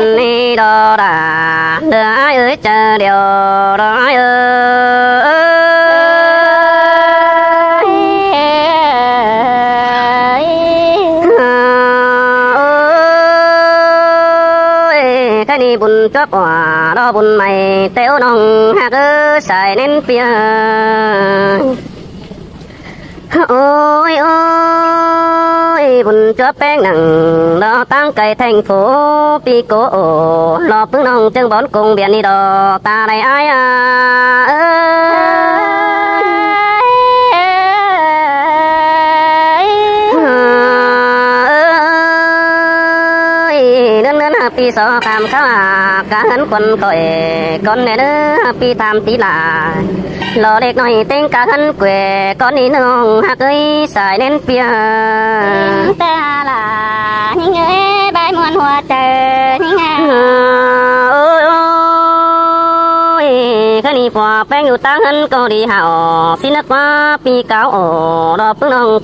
ni đò đà đưa ai ơi chờ điều đó ai ơi cái đi bùn chóp quả đó bùn mày téo nòng hạt ơ xài nên pia ôi ôi bùn chóp bén nặng đó tăng cây thành phố pi cố lò phương nông chân bón cùng biển đi đò ta đây ai nên pi so tham cả hấn quân tội con này nữa pi tham tí là lò đẹp nói tên cả hấn quê con đi nông hạt ơi xài đến pia ta là những người bài muôn hoa trời những ôi ôi cái này phò bénอยู่tăng hấn có đi hảo xin nước qua pi cáo đò phương nông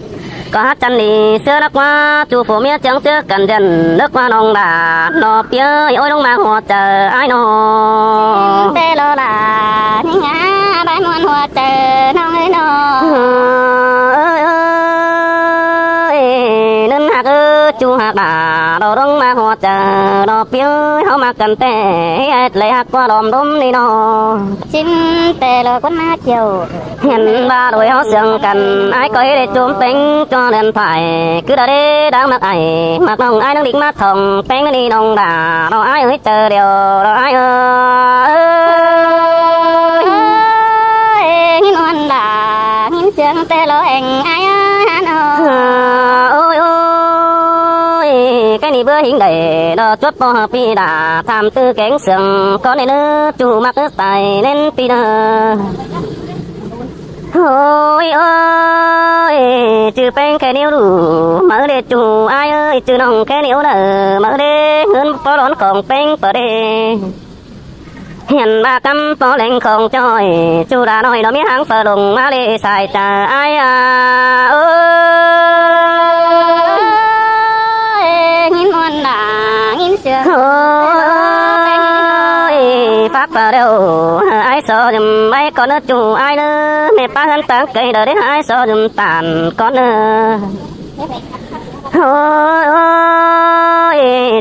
có hát chân đi xưa đất qua chú phụ mía trắng trước cần dần nước qua nông đà nó phía ôi đông mang hoa chờ ai nó tê lô là những người bài muôn hoa trời nông ấy nó nên hạt chú hạt đà đồ đông mang hoa chờ nó phía họ mà cần tê lấy hạt qua đom đom đi nó chim tê lô con hát chiều hiện ba đôi họ sương cần ai có để trốn tính cho nên phải cứ đã đi đang mặc ai mặc nông ai đang định mắt thòng tính đi nông đà đâu ai ơi chờ điều đâu ai ơi những con là những sương tê lô anh ai hát ôi ôi cái này bữa hình đầy đó chốt bao hợp pi đã tham tư kén sương có nên nữa chủ mặc tài nên pi đờ ôi ơi chữ bén cái níu đủ mở để chủ ai ơi chữ nông cái níu nở mở để hơn có đón còn bén bờ để hiện ba cắm có lên không chơi chú đã nói nó biết hàng phở đồng má lê xài chờ ai ơi những con là những sương phát phở đều ai sợ dùm ai con nữa chủ ai nữa mẹ ba hơn tăng cây đời đấy ai sợ dùm tàn con nữa ôi ôi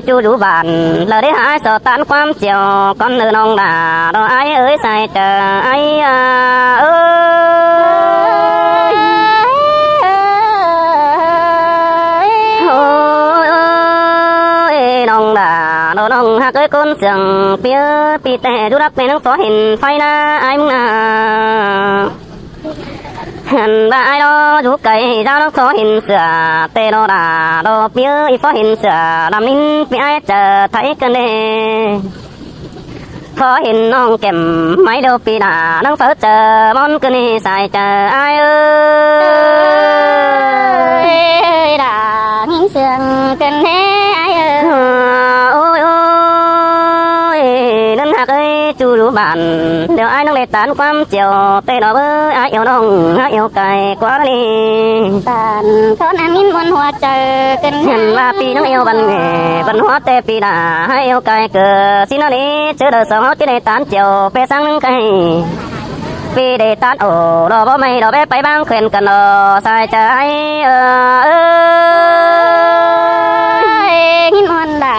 chú đủ bàn lời đấy ai sợ tànความchiều con nữa nông đà đó ai ơi sai chờ ai nông đà đồ nông hạt ơi con sừng phía pi tè chú đắp bên nó phó hình phai na ai muốn hẳn ba ai đó chú cày ra nó phó hình sửa tê đồ đà đồ phía phó hình sửa làm nín phía ai chờ thấy cơn đê phó hình nông kèm máy đâu pi đà nông phớ chờ món cơn đi xài chờ ai ơi là những sương cần thế ai ôi ôi nên hạt ơi chú đủ bạn đều ai nông để tánความchiều tê đó với ai yêu nông ai yêu cày quá đi tàn con ăn những con hoa trời cần hiện là pi nông yêu văn hóa tê pi đà hay yêu cày cờ xin nó đi chứ đời sống chứ để tán chiều pe sang nông cày pi để tán ổ đó bố mày đó bé bay băng khuyên cần đó sai trái những con là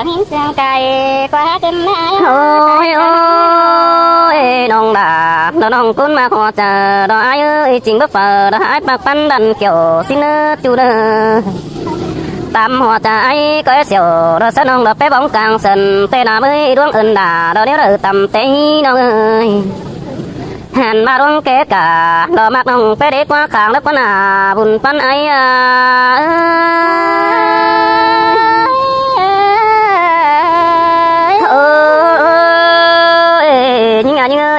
những sương cày quá cơn ôi ôi nông đà nó nông cún mà họ chờ đó ai ơi chính bất phờ đó ai bạc pan đàn kiểu xin chú đơ tam họ chờ ai có xỉu đó sân nông đó bé bóng càng sần tê nào mới đuông ơn đà đó nếu đỡ tầm tê nông ơi hàn ba đuông kế cả đó mặc nông bé đế qua kháng lớp con bùn pan ấy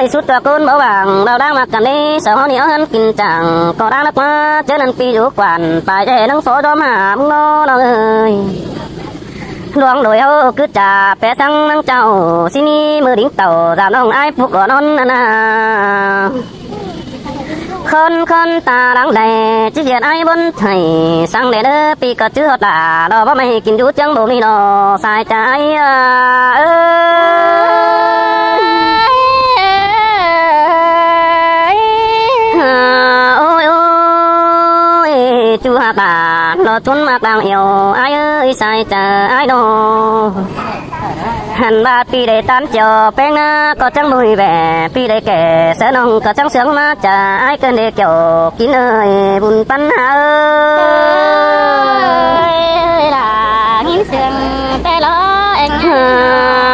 suốt cho con bảo vàng đâu đang mặc cảnh đi sợ họ nhiều hơn kinh chẳng có đang lắc quá chứ nên pi rú quản phải để nâng phố đó mà nó ơi luồng đồi hô cứ trà bé sang nâng chào xin mưa đỉnh tàu giảm nông ai phục của non con ta đang đầy chỉ hiện ai vẫn thầy sang để đỡ pi có chữ hot là đó bố mày kinh chú chẳng bố mi nó sai trái ôi ôi chú hạt bà nó tuấn mặc đang yêu ai ơi sai chờ ai đâu hẳn ba pi để tan chiều bên có chẳng vui vẻ pi để kể sẽ nông có chẳng sướng mà chả ai cần để kiểu kín ơi buồn pan ơi là nghìn sương tay lo anh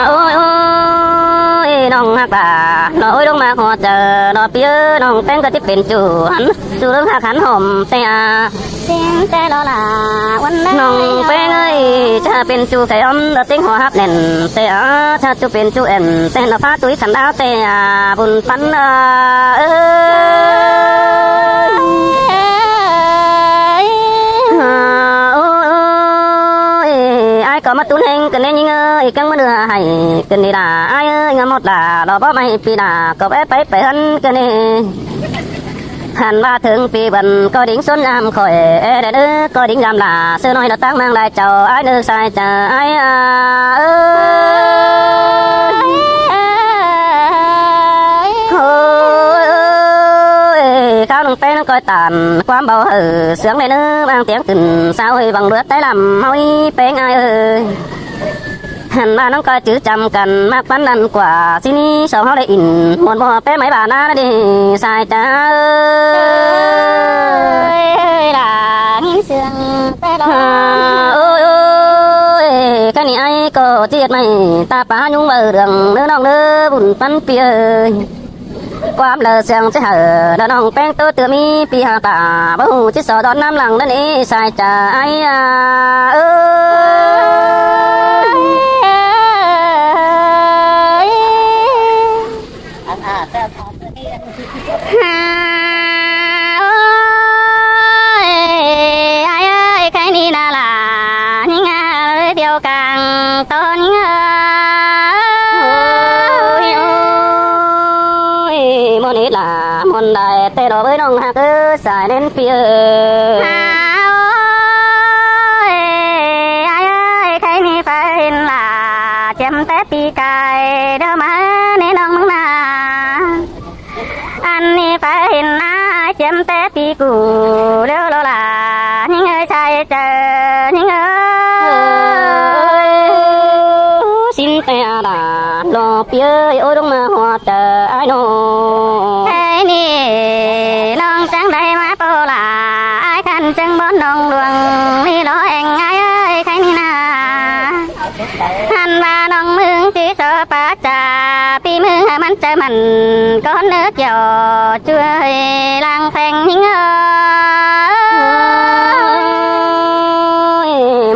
ôi ôi nông hạc bà nó ôi đông mà họ chờ nó phía nông tên có tiếp bên chủ hắn chủ lưng hạc hắn hòm tay tiếng tay lo là quân đấy nông bên ơi cha bên chủ cái âm đã tiếng họ hát nền tay cha chủ bên chủ em tên là phá túi khăn áo tay buồn pan ai có mắt tuấn hình cần nên những ơi căng mà đưa hay cần đi là ai ơi ngắm một là đó bó mày pi là có bé bé bé hơn cần đi hàn ba thường pi bần có đỉnh xuân nam khỏi để đứa có đỉnh làm là sơ nói là tăng mang lại chào ai đưa sai chờ ai khao nông pe nó coi tàn quam bầu hử sướng này nữa mang tiếng từng sao hơi bằng lướt tay làm hôi pe ai ơi hẳn ba nó coi chữ chăm cần mắc bắn đàn quả xin đi sau họ để in một bò pe mấy bà na đi sai cha ơi là nghìn sương tay lo ôi ôi cái này ai có chết mày ta phá nhung bờ đường nữa nong nữa bùn bắn pia quam lờ sương sẽ hở đó nong pen tôi tự mi pi hà ta bố chỉ sợ đón nam lằng đó đi sai cha ai ai ơi cái này là những ơi điều càng to những môn ít là môn đại tê đồ với nông hạt cứ xài đến phía ai ơi cái này phải là chém tép pi cài đâu mà nên ông mừng là anh đi phải là chém tép pi cù đâu đó là những ơi sai chờ những ơi xin tè là lo phía ôi đông mà hoa chờ ai nô cái này lòng trắng đây má bô là ai khăn chân bón nông luồng đi lo anh ai ơi cái này là hành ba nông mương chỉ sợ phá trà pi mương hai mắt chơi mình có nước giò chui lang phèn những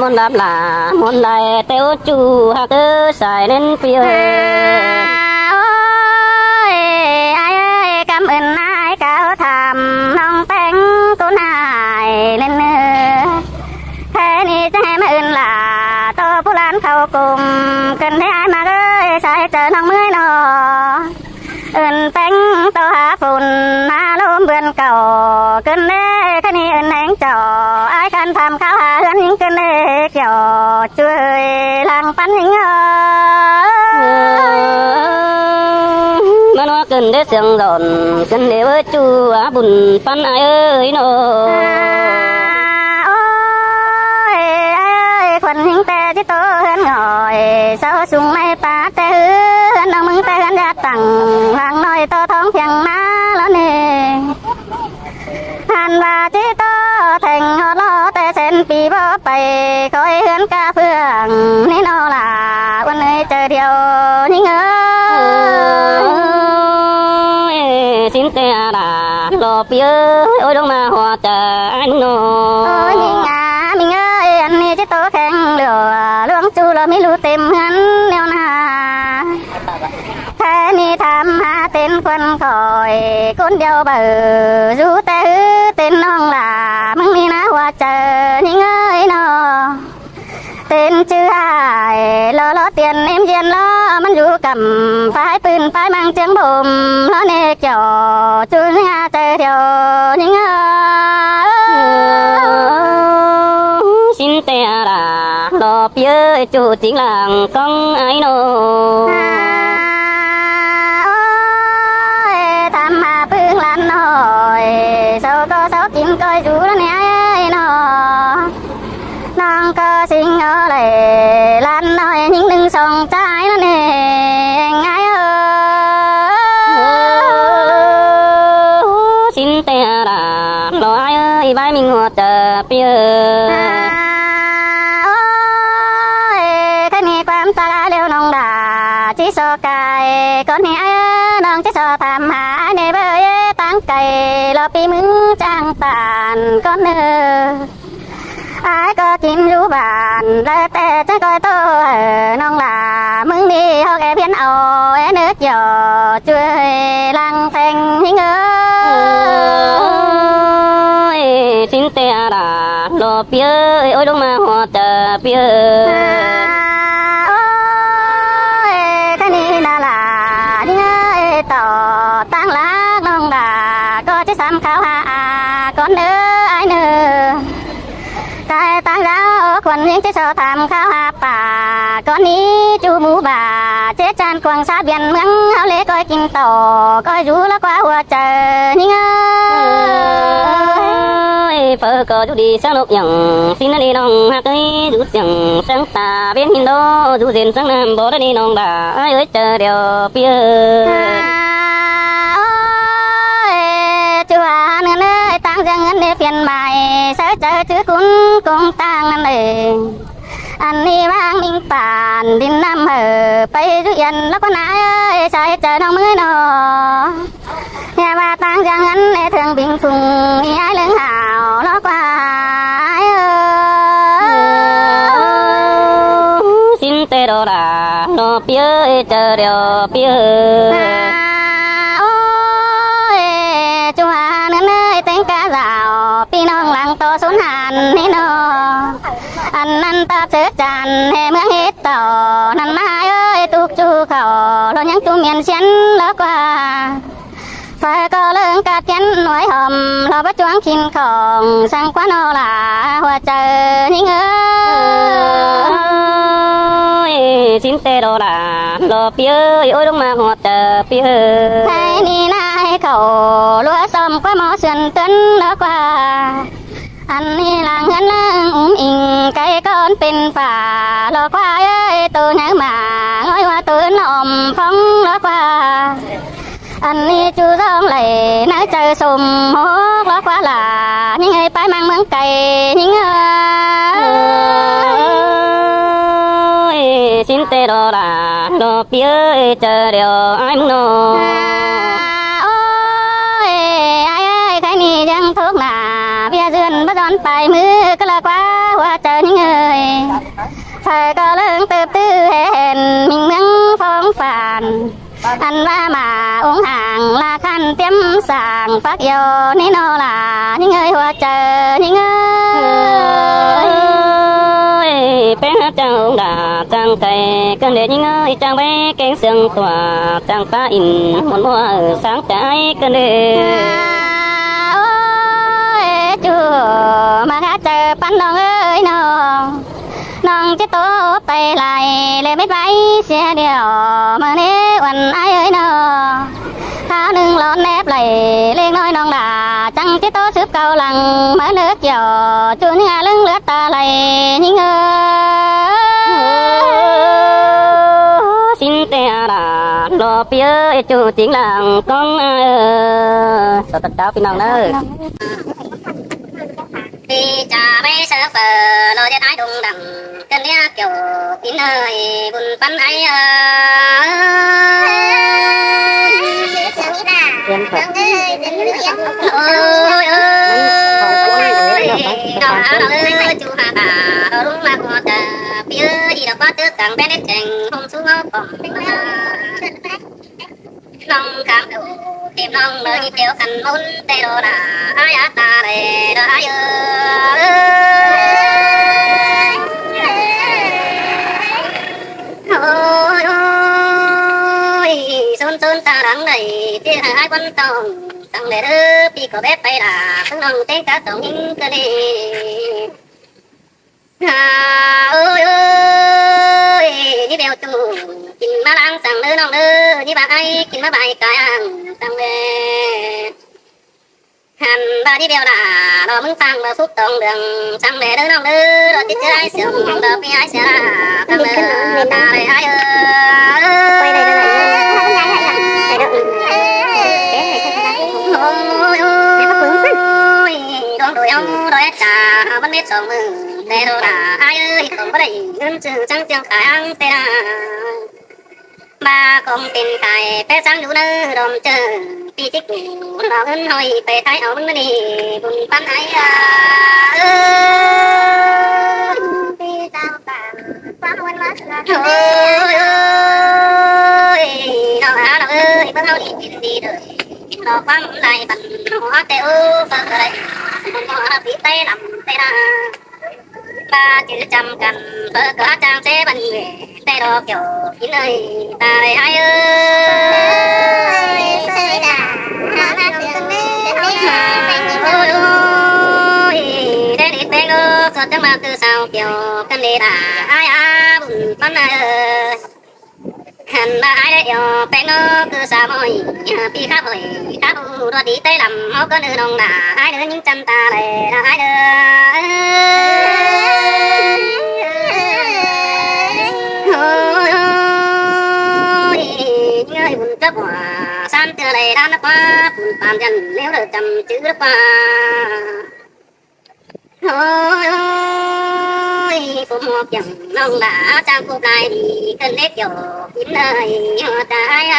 môn đáp là môn đại tiêu chủ hạt cứ xài đến phía ai ơi cảm ơn ai cao thầm nông bánh của nài lên thế này cho em ơn là tô phú lan khâu cùng cần thấy ai mà ơi sai chờ nông mới nọ ơn bánh tô hạ phun na lôm vườn cầu cần đấy cái này ơn anh trò ai cần tham khảo hạ hơn những cần đấy kiểu chơi làng bánh những mà nó cần để sương rộn cần để với chú bùn pan ai ơi nô ôi ơi quần hình tè chứ tô hơn ngồi sao xuống này pa tè hơn ông mừng tè hơn gia tặng hàng nói tô thông phiền má lớn nè hàn và chỉ tô thành họ lo tè sen pi bó bày khói hơn ca phương nên nó là quân ơi chờ điều những xin tè là lo phía ôi đông mà hoa chờ ai nô ôi nhìn mình ơi anh đi chứ tô khen lửa luống chu là mi lu tìm hắn neo na thế ni tham ha tên quân khỏi côn đeo bờ du tế tên non là mừng mi na hoa chờ những ơi nó tên chữ ai lo lo tiền em diên lo มันอยู่กับฝ่ายปืนฝ่ายมังเจียงบ่มแล้วเนกจ่อจูนงาเจอเดียวนิ่งxin tè là lo bia chủ chính làng con ai nô ทำมาพึ่งล้านหน่อยเศร้าก็เศร้ากินก็อยู่แล้วเนี่ยนอน้องก็สิงอะไรล้านหน่อยยิ่งหนึ่งสองใจแล้วเนี่ยไงxin tè là lo ai ơi bãi mình ngọt bia ความตาเลี้ยวน้องด่าจิโซกายก่อนนี้น้องจิโซทำหาในเบยตั้งไก่รอปีมึงจ้างตานก่อนเนอไอ้ก็กินอยู่บ้านแล้วแต่จะคอยโตน้องด่ามึงดีเขาแกเพี้ยนเอาเนื้อหยอช่วยลังแทงหิงxin tè là lo bia ôi đông mà họ bia ต่อตั้งรักน้องด่าก็จะซ้ำเขาหาก่อนเนื้อไอเนื้อกายตั้งเราคนยังจะชอบทำข้าวหาป่าก่อนนี้จูหมูบ่าเจ๊จานกวางซาเบียนเมืองเขาเล็กก็กินต่อก็อยู่แล้วกว่าหัวเจอนี่เงย phở có chú đi sang lục nhằng xin nó đi nong hát ấy rút nhằng sáng tà bên hin đó rút rèn sáng nam bỏ đi nong bà ai ơi chờ đèo bia chúa nương ơi tăng giang ngân để phiền mày sẽ chờ chứ cũng tăng ngân này anh đi mang mình bàn đi năm hở bay rút yên nó có nái ơi sẽ chờ đông mới nọ nhà bà tăng giang ngân để thường bình phùng ai lưng hào nó qua ai xin tê đồ là nó bia chờ đèo bia chúa nương ơi tên cá rào pi nong lăng to xuống hàn ní nọ anh ta chết tràn hè mưa hết tỏ nằm mai ơi tục chu khẩu lo nhắn chu miền xén lỡ qua phải có lưng cát chén nói hòm lo bắt choáng khinh khòng sang quá nó là hoa trời những ơi xin tê đồ là lo bia ôi đông mà họ bia hay ni nai khẩu lúa xóm qua mỏ sườn tuấn lỡ qua anhนี่ลางเงินลางอิงไก่ก้อนเป็นฝ่าลอกว่าเอ้ยตัวหนังหมาง้อยว่าตัวหน่อมฟองลอกว่าอันนี้จูร้องไหลน้าเจอสมหกลอกว่าหล่านี่ไงไปมังเมืองไก่นี่เงย xin tê đồ là lo bia chờ đèo ai muốn nôยังทุกหน้าเบียเรือนบ้านไปมือก็ละกว่าว่าเจอนี่เงยไฟก็เลิงเติบตื้อเห็นมิงเมืองฟองฝานอันว่ามาองห่างลาคันเตรียมสร้างฟักโยนี่นอลานี่เงยว่าเจอนี่เงย bé trang đà trang cày cơn để những ơi trang bé cánh sương tỏa trang ta in một mùa sáng trái cơn để chúa mà ngã chờ pan nong ơi nong chết tố tay lại lệ biết váy xe đèo mà nế quần ai ơi tháo nương lon nép lại lên nói nong đà chẳng chết tố sướp cầu lằng mở nước giò chúa nhà lưng lướt ta lại những xin tè là lo bia chủ chính làng con sao tất cả pin nong đó đi trà bay sơ phờ lo cho thái đùng đằng cơn đĩa kiểu kín ơi buồn bắn ấy ôi ơi đau ơi chú hà bà đúng mà có tờ bia đi đâu có tước càng bé nét chèn không xuống ốc còn long khám đầu tìm long nơi đi theo khăn môn tê đồ là ai á ta để đó ai ơi đắng này thì hai quân tông tăng để đỡ bị có bé bay là không nông tên cả tổng những cái này ơi ơi đi bèo tù kinh má lang sang đỡ nông đỡ đi bà ai kinh má bài cái ăn tăng về hàn ba đi bèo là đó mưng phang mà phúc tông đường sang để đỡ nông đỡ rồi tiếp ai sướng đó bị ai sẽ là tăng đỡ ta để ai ơi đây đón đuổi ông đói trà vẫn biết sống mừng để đâu là ai ơi không có đầy ngân chữ trắng tiếng khai ăn tê ra ba không tin khai bé sáng đủ nơ đom chờ pi tích đủ nó ơn hồi bé thái áo đi buồn pan ai pi tao tạm quá quên mất ơi ơi nào ơi bữa nào đi đời nó quăng lại bằng nó tê ơ phật đây nó bị tay làm tay ra ba chữ trăm cần vợ cả trang sẽ bận người tay đó kiểu kín ơi ta đây ai ơi sơi đà ôi ôi đây đi tay ngơ cho chắc mà từ sau kiểu cần đi đà ai buồn bắn ơi hẳn ba ai đấy bé ngơ cứ xa môi pi khá bồi khá bù đua đi tay làm máu con ư nông là ai đứa những chân ta này là ai người buồn cấp hòa san từ này đã qua buồn bàn chân nếu được chăm chữ được qua ôi ôi phụ một chẳng nông đã trang phục lại đi cần nét kiểu kín lời trái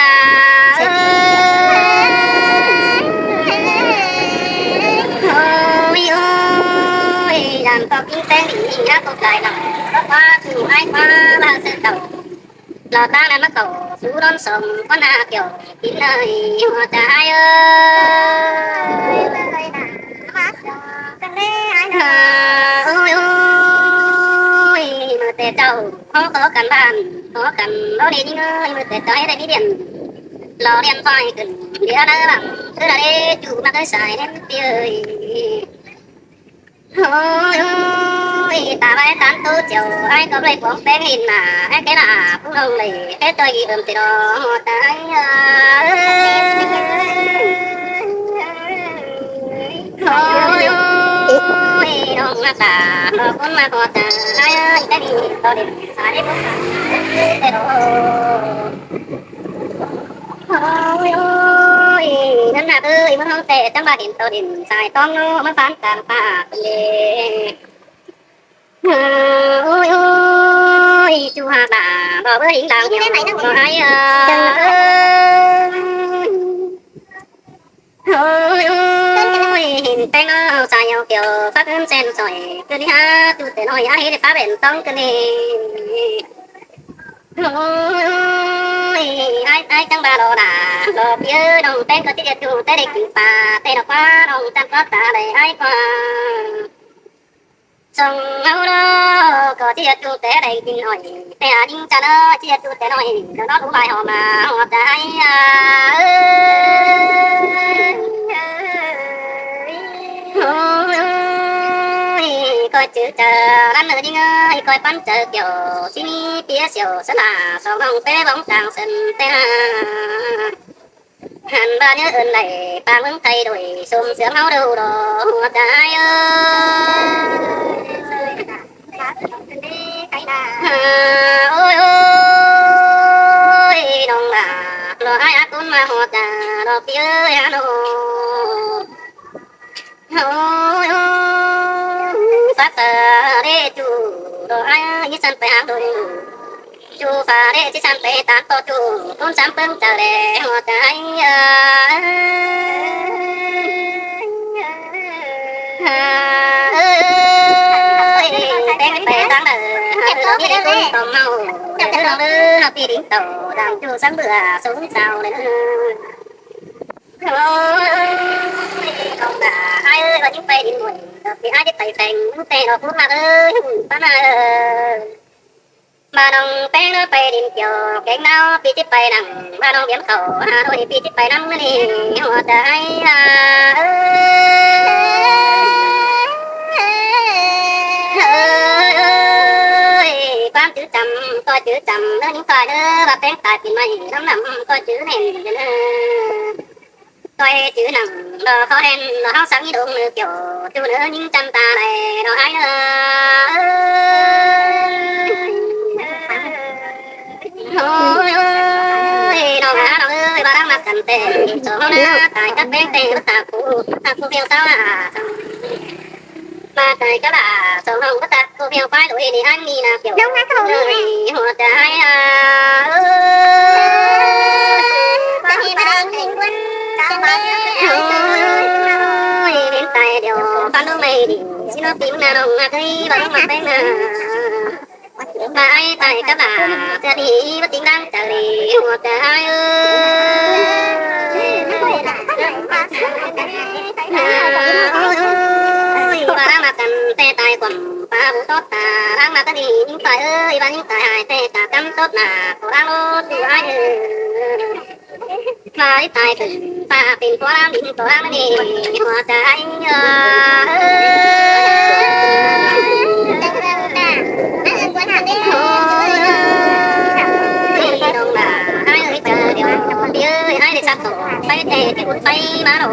ôi ôi làm to kinh tế đi đã phục lại lòng có qua từ ai qua ba sự đầu lò ta đang mắc cầu phú đón sông con kiểu kín lời trái ơi ôi ôi mưa tê trâu khó có cần bàn khó cần đó đi những ơi mưa tê trâu đây đi điện lò đèn phai cần đĩa đá bằng thứ là đi chủ mà cái xài đến ơi ôi ôi ta bay tán tu chiều ai có lấy bóng bé hình mà ai cái là cũng không lấy cái tôi gì ầm thì đó tay ôi ôi đông mà ta nó cũng mà có ta ai ơi cái gì tôi đi xài đến bóng cái đó ôi ôi nên là ơi muốn không tệ trong ba điểm tôi điểm xài con nó mới phán tàn phá lệ ôi ôi chú hà bà bỏ bữa hình làng nhiều có ai ôi ôi hình tên nó xài nhiều kiểu phát âm sen sỏi cứ đi ha chú tên nói ai để phá bền tông cái này ôi ai chẳng ba đồ đà đồ bia đồng tên có tiết chủ tên để cứu phá tên nó quá đồng chẳng có ta để ai qua sông áo đó có tiết chủ tên để kinh hỏi tên à nhưng cha nó tiết chủ tên nói nó đủ bài họ mà họ trái coi chữ chờ lăn nữa đi ơi coi bắn chờ kiểu xin phía siêu sẽ là sau vòng té bóng tràng sân té hàn ba nhớ ơn này ba muốn thay đổi xôm sướng áo đâu đó trái ơi ôi ôi đồng bà lo ai cũng mà họ ta đó phía hà nội ôi ôi phát để chú đồ ai như sân phải hàng đôi chú phá để chỉ sân phải tát to chú con sắm bưng chờ để họ trái ơi tên phải tăng đời hai đứa đi cùng tôm màu để nó đưa học đi đến tàu làm chú sáng bữa xuống sao đấy không là ai ơi và chúng tay đi ngồi thì ai biết tay thành tay nó cũng mà ơi bắn mà nông té nó bay đi chiều cái nào bị chết bay nằng mà nông điểm khẩu hà đôi bị chết bay nằng đi hoa trái ơi quan chữ trầm coi chữ trầm nó những coi nữa và bén tài thì mày lắm lắm coi chữ này coi chữ nằng nó khó hen nó háo sáng như đúng kiểu chữ nữa những trăm ta này nó ai ơi nó ngã nó ơi bà đang mặc cần tệ số nó tại các bé tệ bất tạc cụ phiêu sao mà tại các bà số không bất tạc cụ phiêu phải đuổi thì anh đi là kiểu Đông ngã không ơi một trái Tại vì bà đang hình quân ơi đến tay đều phán đâu mày đi xin nó tìm nào đồng thấy bà đang mặc bên mà ai tại các bà sẽ đi bất tính đang trả lời một trái ơi bà đang mặc cần tê tài quẩm bà vũ tốt ta đang mặc cái gì những tài ơi bà những tài hại tê ta cắm tốt là cô đang lốt từ ai mà ấy tài tử ta tìm có đang định có đang đi hoa trái đông là ai ơi chờ điều đi ơi ai để sắp tổ phải tê thì cũng phải má đồ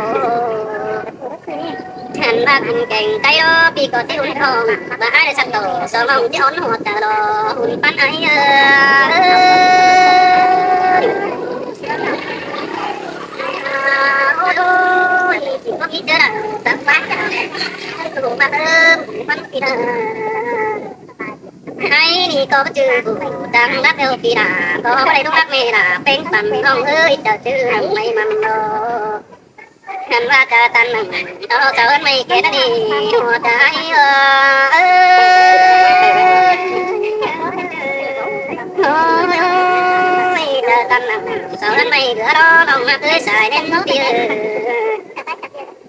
hành ba cùng cành tay đó bị có thể uốn không và ai để sắp tổ sớm không chứ ón hoa tờ đó hùn pan ấy ôi chỉ có biết đó là tấm bát đủ mà thơm bắn kia hay đi có chữ đang lát đâu kỳ là có đây đúng lát mê là bên phần không ơi chờ chữ hằng mây mầm đồ hành va cả tan nằng đó sợ hơn mây kẻ đã đi hoa trái ơi chờ tan nằng sợ hơn mây cửa đó lòng mà tươi xài đến nốt đi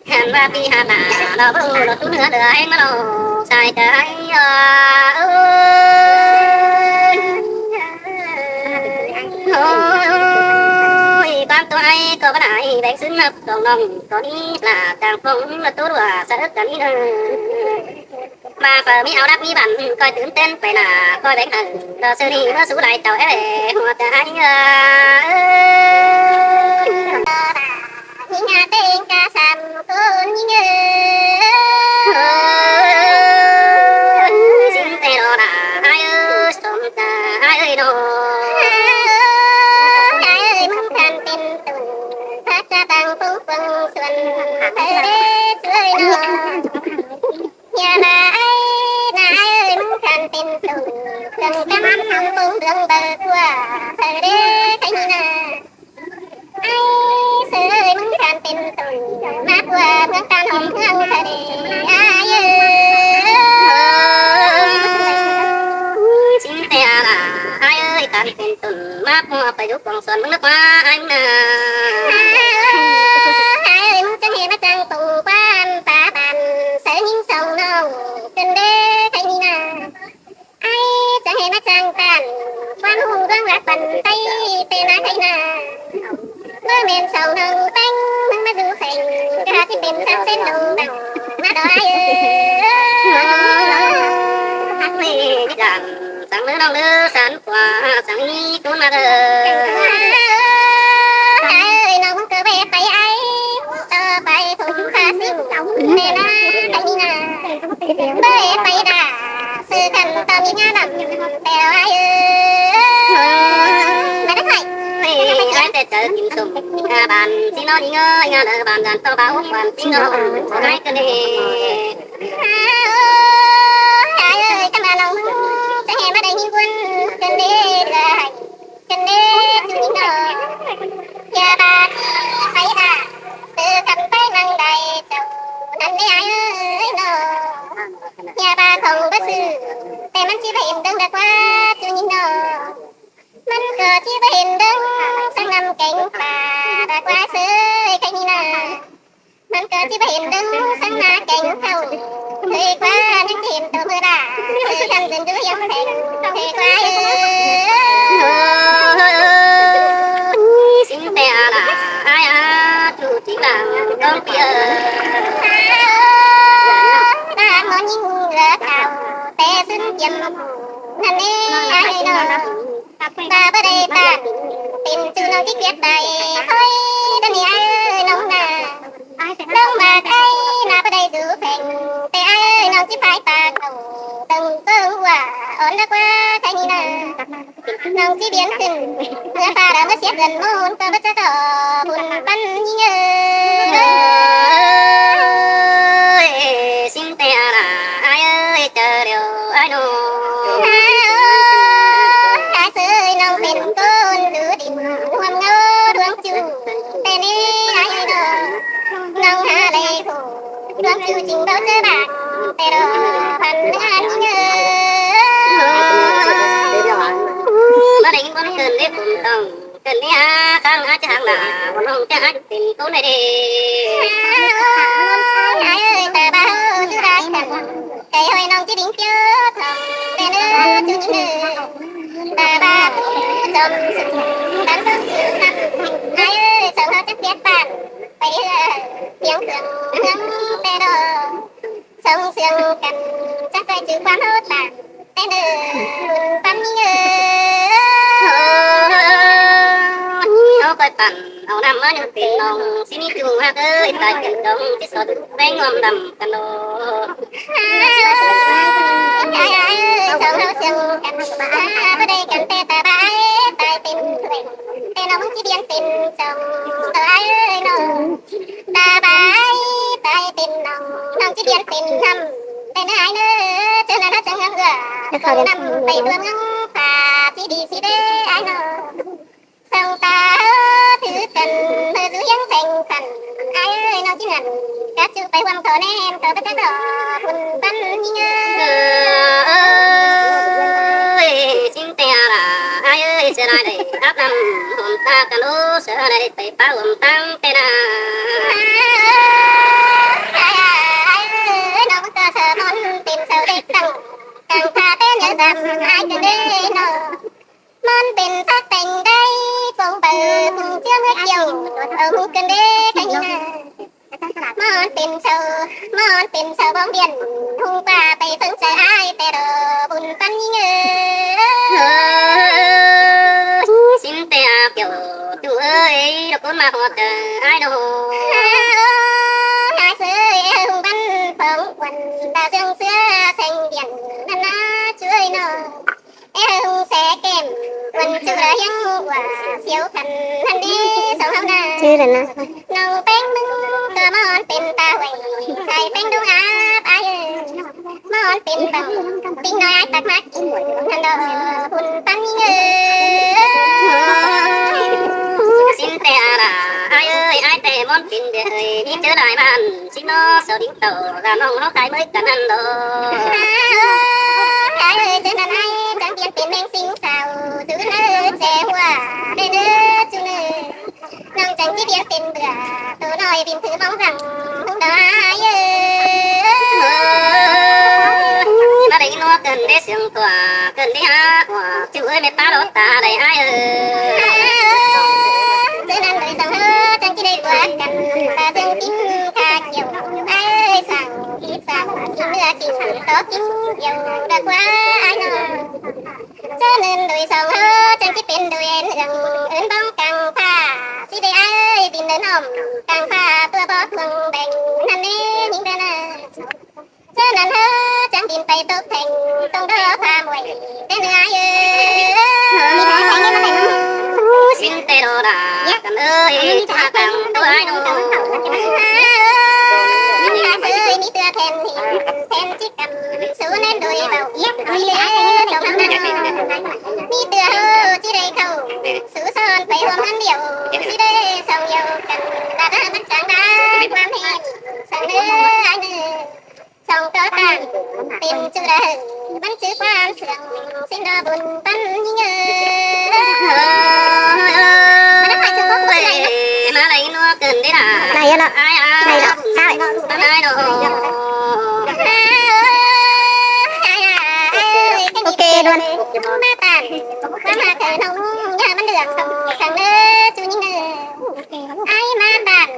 hành va pi hà nà đó bơ nó tú nữa được anh mà đâu xài trái ôi ban tôi ai có bắt ai đánh xứng hợp cộng đồng có đi là càng không là tốt và sẽ cần đi mà phở mi áo đắp mi bản coi tướng tên phải là coi bánh hằng đó sơ đi nó xú lại tàu ép về hoa trái Nhà tên ca sàm cơn như xin tê đó là ai ơi sống ta ai ơi đồ Ai ơi mong than tin tùng phát ra tăng phú quân xuân thơ đế tươi nọ Nhà bà ấy là ai ơi mong than tin tùng từng trăm năm bông đường bờ qua thơ đế thanh nà ai sơ ơi mong than tin tùng mát qua bước tan hồng hương thơ đế ai ơi xin tê là ai ơi tan tên tuần mát mua phải giúp con xuân nước hoa anh ai ơi mong chân hiền nó trang tù quan ta bàn sở những sầu nồng cần đế thanh nà ai chẳng hiền nó trang tàn quan hùng răng lạc bàn tay tên á thanh nà mơ mềm sầu nồng tanh nâng mà du phình cả thì tìm sang sen đồng đằng mà đó ai ơi hát mê đi đàn sáng nữa đông nữa sáng qua sáng đi cũng mà ai ơi nó muốn cơ bé tay ấy tơ bay thùng pha xinh nồng nè na thanh nà bơi tay đà sư thần tao mi nha đầm tèo ai ơi mà đất thầy ai để chờ kim sùng bàn xin nó đi ngơi ngà đỡ bàn đàn to báo bàn xin nó ai cái này ai ơi các bạn lòng chẳng hề mà đầy như quân chân đê là chân đê chú nhìn nở nhà bà thấy à từ cầm tay nâng đầy chồng năn đi ai ơi nở nhà bà không có sựแต่มันchỉ phải đừng đã qua chú nhìn nởมันก็chỉ phải đừng sang năm cánh bà đã qua sơi cái nhìn nởมันก็chỉ phải đừng sang na cánh thầu thời qua ยังเห็นตัวมือด่าคือกันจนดูยังแพงเทกไว้xin tè là ai chú chỉ là con kia บ้านมันยิ่งเหลือเก่าแต่ซึ่งยำนั่นเองไอ้น้องตาบ่ได้ตาเป็นจูน้องที่เกียดใดคอยดันนี่ไอ้น้องน่ะน้องมาไอ้น่าบ่ได้ดูแพงแต่ไอ้น้องที่พายตาเขาตึงเปิ้งว่าอ่อนนักว่าใครนี่น่ะน้องที่เบียนขึ้นเมื่อฟ้าเราเมื่อเสียเงินมูลก็บ่จะต่อบุญปันยิ่งxin tè là ai ơi chờ điều ai đồ ข้าเสยน้องเป็นต้นหรือดินรวมเงาดวงจูแต่นี่ไอ้ดอกน้องหาเลยถูกดวงจูจริงเราเจอบากแต่รอพันงานเงอ mà đánh con cần để cùng đồng cần đi khang cho hàng là con không cho anh tình cô này đi ไอ้แต่บ้าสุรากันไก่หอยน้องจะดิ้งเจ้าทำแต่เนื้อจูนี่เนื้อแต่บ้าจมสุดดันต้องถือนับไอ้สาวเขาจะเปียกปานไปเพียงเครื่องแต่ดอส่งเสียงกันจะไปจื้อความเฮาต่างแต่เนื้อปั๊มเงอ เอาไปปั่นเอาน้ำมาอยู่เป็นน้องสิมีจูงฮักเอ้ยตายเป็นดงที่สอดแบงงอมดำกันโน สาวเฮาเสียงกันบ้าบ่ได้กันแต่ตาบ้าตายเป็นเพื่อนแต่น้องที่เบียนเป็นจงตัวไอ้น้องตาบ้าตายเป็นน้องที่เบียนเป็นน้ำแต่นายเนื้อเจ้าหน้าจังเงือคนนำไปดวงฟ้าที่ดีสิเด้ไอ้น้องส่องตาถือกันเมื่อดูยังแข่งขันไอ้น้องที่นั่นก็จูไปความเขาแน่นเขาก็จะรอคุณปั้นยิ่ง ơi xin tè là ai ơi sẽ lại đây áp năm hôm ta cả lũ sẽ đây phải phá hôm tăng tè na น้องก็เสมนเป็นเสาเด็กตั้งตั้งพาเป็นยังดำหายกันได้นอมันเป็นพักแต่งได้ฟงเปิดคุณเชื่อเมื่อเกี่ยวเอาหูกันได้ใครนี่นะมันเป็นเสาบ้องเบียนทุ่งป่าไปถึงใจไอ้แต่รอบุญปันยิ่งxin tè kiểu chú ơi đâu có mà họ chờ ai đâu หาเสื้อหุ่นบันเพิ่งวันตาเสื้อเสื้อแสงเดียนนั่นนะช่วยหน่อยหุ่นแสแก้มวันจุระยังว่าเสียวพันทันดีสองเฮานาชื่ออะไรนะน้องแป้งมึงก็มอนเป็นตาไหวใส่แป้งดูอาบอายมอนเป็นตังปิ้งน้อยตักมากินนั่นดอกหุ่นปันเงือ xin tè là ai ơi ai tè món tin để ơi đi chơi đại bàn xin nó sao đỉnh tàu là nong nó cái mới cần ăn đồ ไอ้เจ้านั่นไอ้จังเปลี่ยนเป็นแมงสิงสาวจูเนื้อแจหัวได้เนื้อจูเนื้อน้องจังที่เปลี่ยนเป็นเบื่อตัวน้อยบินถือบ้องรังหุ่นดอยmà đấy nó cần để sương tỏa cần để há quả chú ơi mẹ ta đó ta đây ai ơi เจ้านั่นเลยสั่งเฮ้อจังที่ได้กว่ากันตาจังกินคาเกี่ยวไอ้สั่งคิดสั่งกินเนื้อกินโต๊ะกินเกี่ยวดักว่าไอ้น้องเจ้านั่นโดยสั่งเฮ้อจังที่เป็นโดยเอื่นบ้องกังผ้าสิได้ไอ้บินเดินหอมกังผ้าตัวบ่ทวงแบ่งนั่นนี่ยิ่งเดินเจ้านั่นเฮ้อจังบินไปตกแทงต้องรอความไหวได้เนื้อเยอะมีใครแทงได้ไหม xin tè đồ là cần ơi ta cần tôi ai đâu มีตัวแทนจิกกำสู้นั่นโดยเบาเย็บเอาเลี้ยงสองน้ำมีตัวเฮาที่ได้เข้าสู้ซ้อนไปรวมกันเดียวที่ได้สองเดียวกันดามันจังได้ความเห็นสั่งเนื้อไอ้เนื้อสองตัวต่างเป็นจุดบันทึกความเสื่อมสิ้นดอบุญปันยิ่งmà đấy nó cần đấy là này nó ai này nó sao ai đâu sang nơ chú nhìn nơ ai mà bạn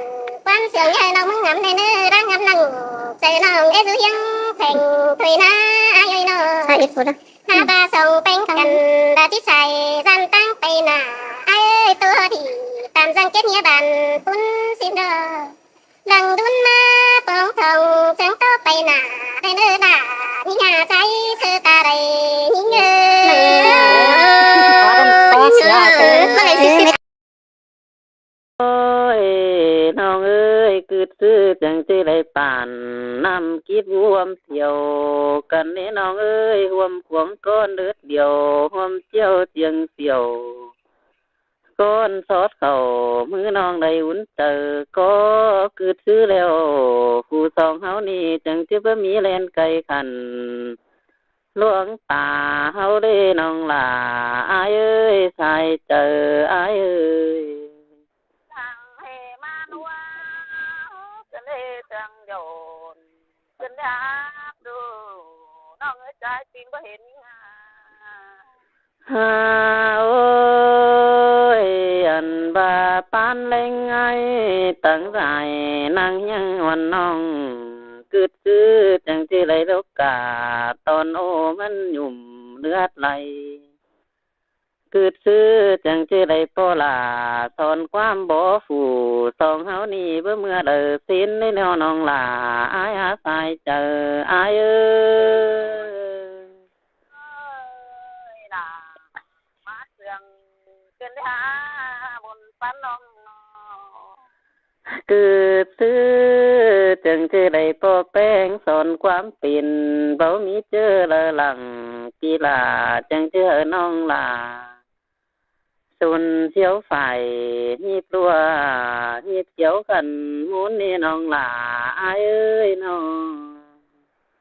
quan sướng nhờ nó mừng ngắm này nơ đang ngắm nắng trời nó nghe dữ hiên thành thủy na ai ơi nó sai ít phút đó na ba sông bánh gần đã chỉ xài gian tăng bay na ai ơi tôi thì tạm giang kết nghĩa bàn phun xin đờ lần đun ma bóng thòng chẳng có bay na đây nơ đã đi nhà trái sơ ta đây đi ngơ ôiน้องเอ้ยคือซื้อจังสิได้ป่านน้ำคิดร่วมเที่ยวกันนี่น้องเอ้ยร่วมขวงก้อนเลือดเดียวร่วมเจียวเจียงเสี่ยวก้อนซอสเข่ามือน้องได้อุ่นเจอก็คือซื้อแล้วผู้สองเฮานี่จังสิบ่มีแลนไกลขันหลวงป่าเฮาเด้น้องหล่าอายเอ้ยสายเจออายเอ้ยจังโยนขึ้นดาบดูน้องเอ้ยใจจริงบ่เห็นงาโอ้ยอันบาปานเล่งไงตั้งใจนั่งยังวันน้องกึดซื้อจังสิไหลโลกาตอนโอ้มันหยุ่มเลือดไหลกึดซื้อจังสิได้ปอลาสอนความบ่ฟูสองเฮานี่เบื่อเมื่อเด้อสิ้นในแนวน้องลาอายอาศัยเจออายเอ้ยล่ะมาเสื่องเกินหาบนปันน้องกึดซื้อจังสิได้ปอแป้งสอนความเป็นเบามีเจอละหลังกีฬาจังเจอน้องลาส่วนเที่ยวฝ่ายฮีบรัวฮีบเที่ยวกันมุนนี่น้องหล่าอายเอ้ยน้อง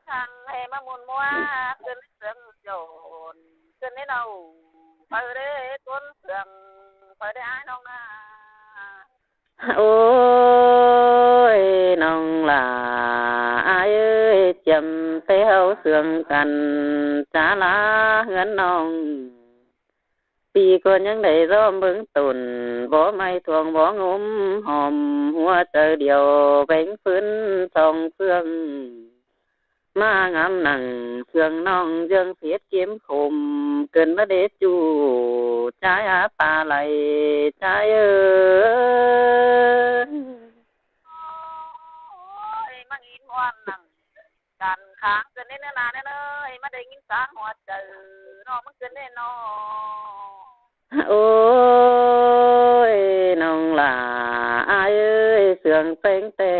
ทางให้มามุนมัวเกินเสื่องโยนเกินให้เราไปเด้ต้นเสื่องไปได้อายน้องนาโอ้ยน้องหล่าอายเอ้ยจำเต้าเสื่องกันจ้าลาเหือนน้องปีก่อนยังได้ร้อมเบิ่งตุนบ่ไม่ทวงบ่งมหอมหัวใจเดียวแบ่งฟื้นสองเฟืองมางามหนังเฟืองน้องยังเสียดเข็มคมเกินมาเดจูใจอาปาไหลใจเอ้ยมากินวันหนังกันค้างเกินได้นานๆเลยมาได้ยินสารหัวใจน้องมันเกินได้น้อโอ้ยน้องหล่าอายเอ้ยเสื่องเป้งแต่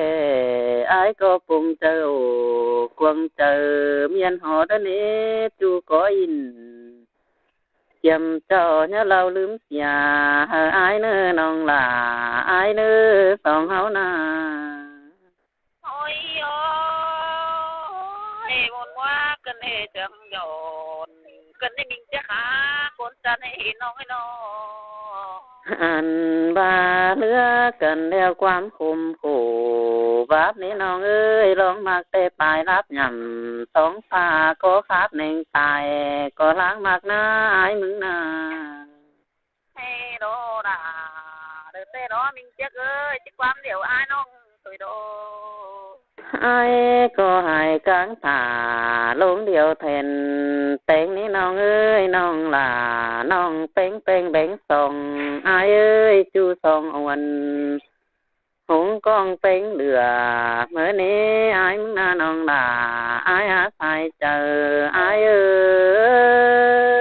อายก็ปุ่งเจอกวงเจอเมียนหอดนี้จูก็อินเจียมเจ้าเนี่ยเราลืมเสียอายเนื้อน้องหล่าอายเนื้อสองเฮานาโอ้ยโอ้ยมนว่ากันเอจังโยนกันได้มิงจะหาคนจะให้น้องให้น้องอันบาเลือกันแล้วความคมขู่บาปนี้น้องเอ้ยลองมากแต่ปลายรับยำสองฝ่าก็ขาดหนึ่งตายก็ล้างมากหน้าอายมึงนาให้โดดาเดือดเต้ร้อมิงเจ๊กเอ้ยจะความเดี๋ยวอายน้องตุยโดไอ้ก็หายกลางตาลงเดียวแทนเต็งนี้น้องเอ้ยน้องหล่าน้องเป้งเป้งแบ่งส่งไอ้เอ้ยจูส่งอวันหงกองเป้งเหลือเมื่อนี้ไอ้มึงน่าน้องหล่าไอ้อาศัยเจอไอ้เอ้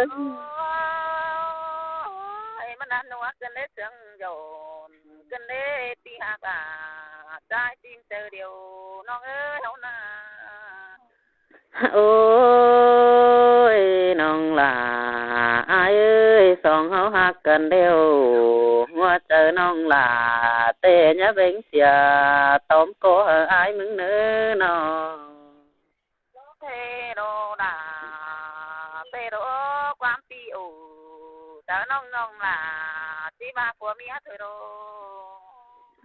ยไอ้มันนั่นว่ากันได้เสียงโยนกันได้ตีหากาได้จริงเจอเดียวน้องเอ้ยเฮานาโอ้ยน้องหล่าอายเอ้ยสองเฮาฮักกันเดียวหัวเจอน้องหล่าเตะยะเบ่งเสียต้มโกอายมึงเนื้อน้องเตโรดาเตโรความปีอูเจอน้องน้องหล่าที่มาผัวเมียเธอโร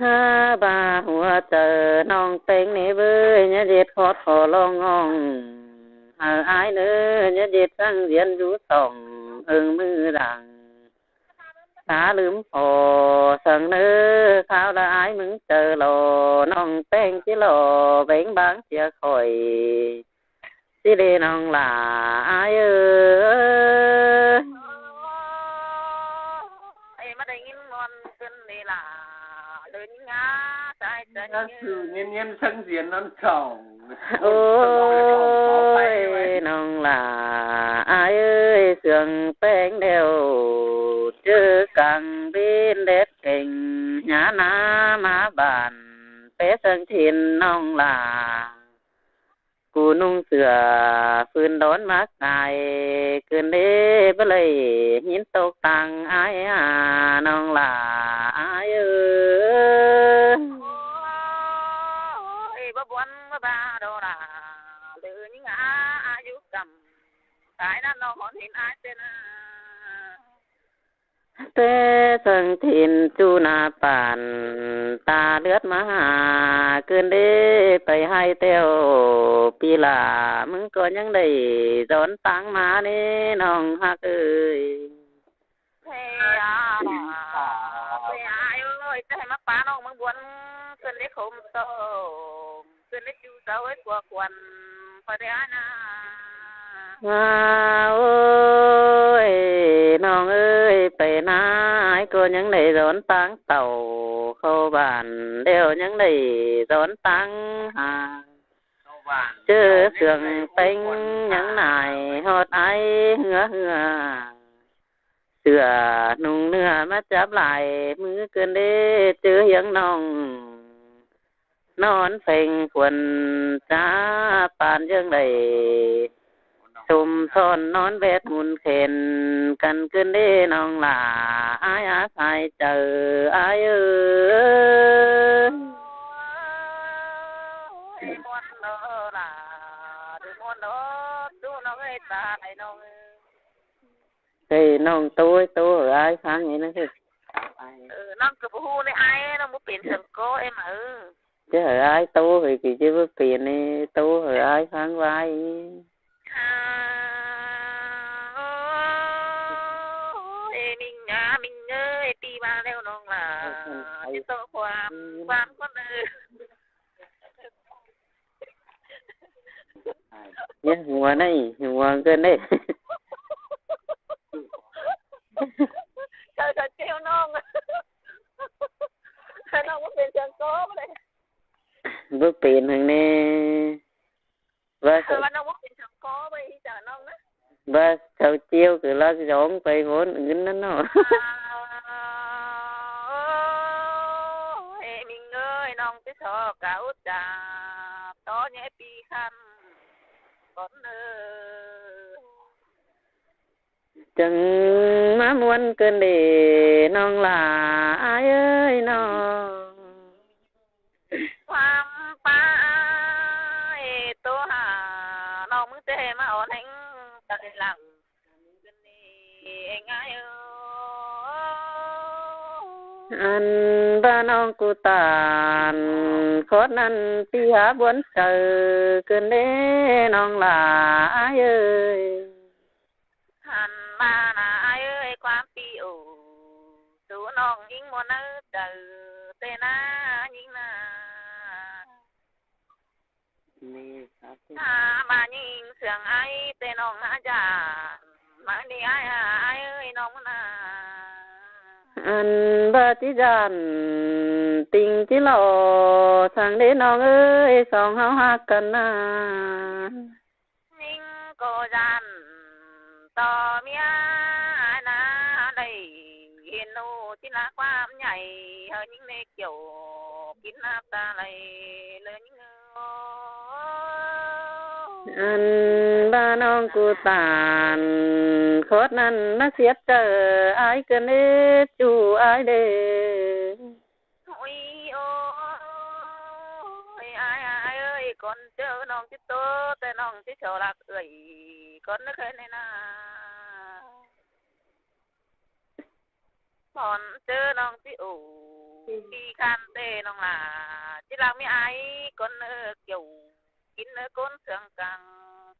ฮ่าบาหัวเจอน้องเต็งนี่เว้ยเนี่ยเด็ดขอดขอลองงองอายเนื้อเนี่ยเด็ดสั่งเรียนอยู่ส่องมือดัง ขาลืมพอสังเนื้อข้าวละอายมึงเจอหล่อน้องแป้งจิหล่อเบ่งบางเสียคอยสิเดน้องหลาอายไอ้มาได้ยินนอนขึ้นนี่ล่ะเดินงาใจใจ นั่นคือเงี้ยๆทั้งเสียนนั่นเก่า โอ้ยน้องหลาอายเสื่องแป้งเดียวเจอกังบินเด็ดเก่งหาหน้ามาบ้านเป๊ะสังถิ่นน้องหลากูนุ่งเสื้อฟืนโดนมักไก่เกินเด้ไปเลยหินตกตังอายน้องหลาอายบ่บวนบ่บาดอล่ะเดินงาอายุกำสายนั้นน้องหอนเห็นอายเต้น เต้สังถิ่นจูนาป่านตาเลือดมาหาเกินเด้ไปให้เต้วปีหลามึงก็ยังได้สอนตังมานี่น้องฮักเอ้ยเฮ้ยเฮ้ยเอ้ยจะให้มาป้าน้องมึงบวนขึ้นได้คมโตขึ้นได้จูเสาไว้กว่าควันพอได้นะโอ้ยน้องเอ้ยไปนายก็ยังได้สอนตังเต่าเข้าบ้านเดี๋ยวยังได้สอนตังหาเจอเสื่องเป็งยังนายฮอดไอเหือเสือนุ่งเนื้อมาจับไหลมือเกินเด้เจอยังน้องนอนเพ่งควรจ้าปานยังไดชุมทอนนอนเวทมุนเข็นกันเกินเด้น้องหลาอายอาศัยเจออายมวนโนล่ะดูมวนโนดูน้องไอ้ตาไอ้น้องเฮ้ยน้องตัวอายฟังนี่นะคือน้องกับผู้ในไอ้น้องมุเปลี่ยนเสียงโก้เอ็มchứ hỡi ai tu thì kỳ chứ bất tiền đi tu hỡi ai phán vai mình ơi đi ba leo non là cái tổความcon ơi nhé mùa này mùa cơn đấy trời treo non non có tiền chân cố đây bất tiền thằng nè và non có tiền chân cố bây giờ non đó và sau chiêu từ lo giống phải vốn ngân nó mình ơi non cái sọ cả út trà to nhẹ pi khăn con chẳng má muốn cơn để non là ai ơi nonความป้าตัวหาน้องมึงเจมาอ่อนแห้งตัดหลังกันนี่ง่ายanh ba non cô tàn khó năn pi há buồn chờ cơn đế non là ai ơi hành ba là ai ơi quan pi ủ tú non những món ơi chờ tên á những na bà nhìn sườn ai tên non hả già mà đi ai ơi non na anh ba chỉ dàn tình chỉ lò sang đến non ơi song hao hát cần à nhưng cô dàn to mía na đây hiền nô chỉ làความใหญ่hơi những nê kiểu kín áp ta này lên những anh ba non cô tàn khó năn nó xiết chờ ai cần hết chủ ai để ôi ôi ai ơi con chờ non chứ tốtแต่น้องchứ chờ lạc ơi con nó khơi này na con chờ non chứ ủ đi khăn tê non là chứ làm mấy ai con kiểu kín nữa con sương càng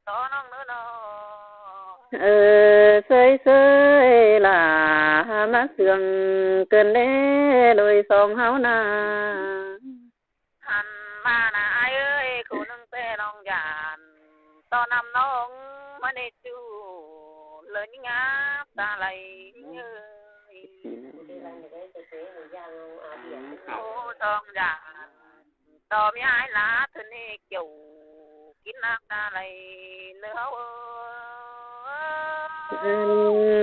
to non nữa nó Sơi là má sương cơn đế đôi sông háo na hành mà na ai ơi cô nâng tê nong giàn to năm nong mà nê chú lớn ngáp ta lại ô sông giàn to mi ai lá thân nê kiểu kín nát ta lại nữa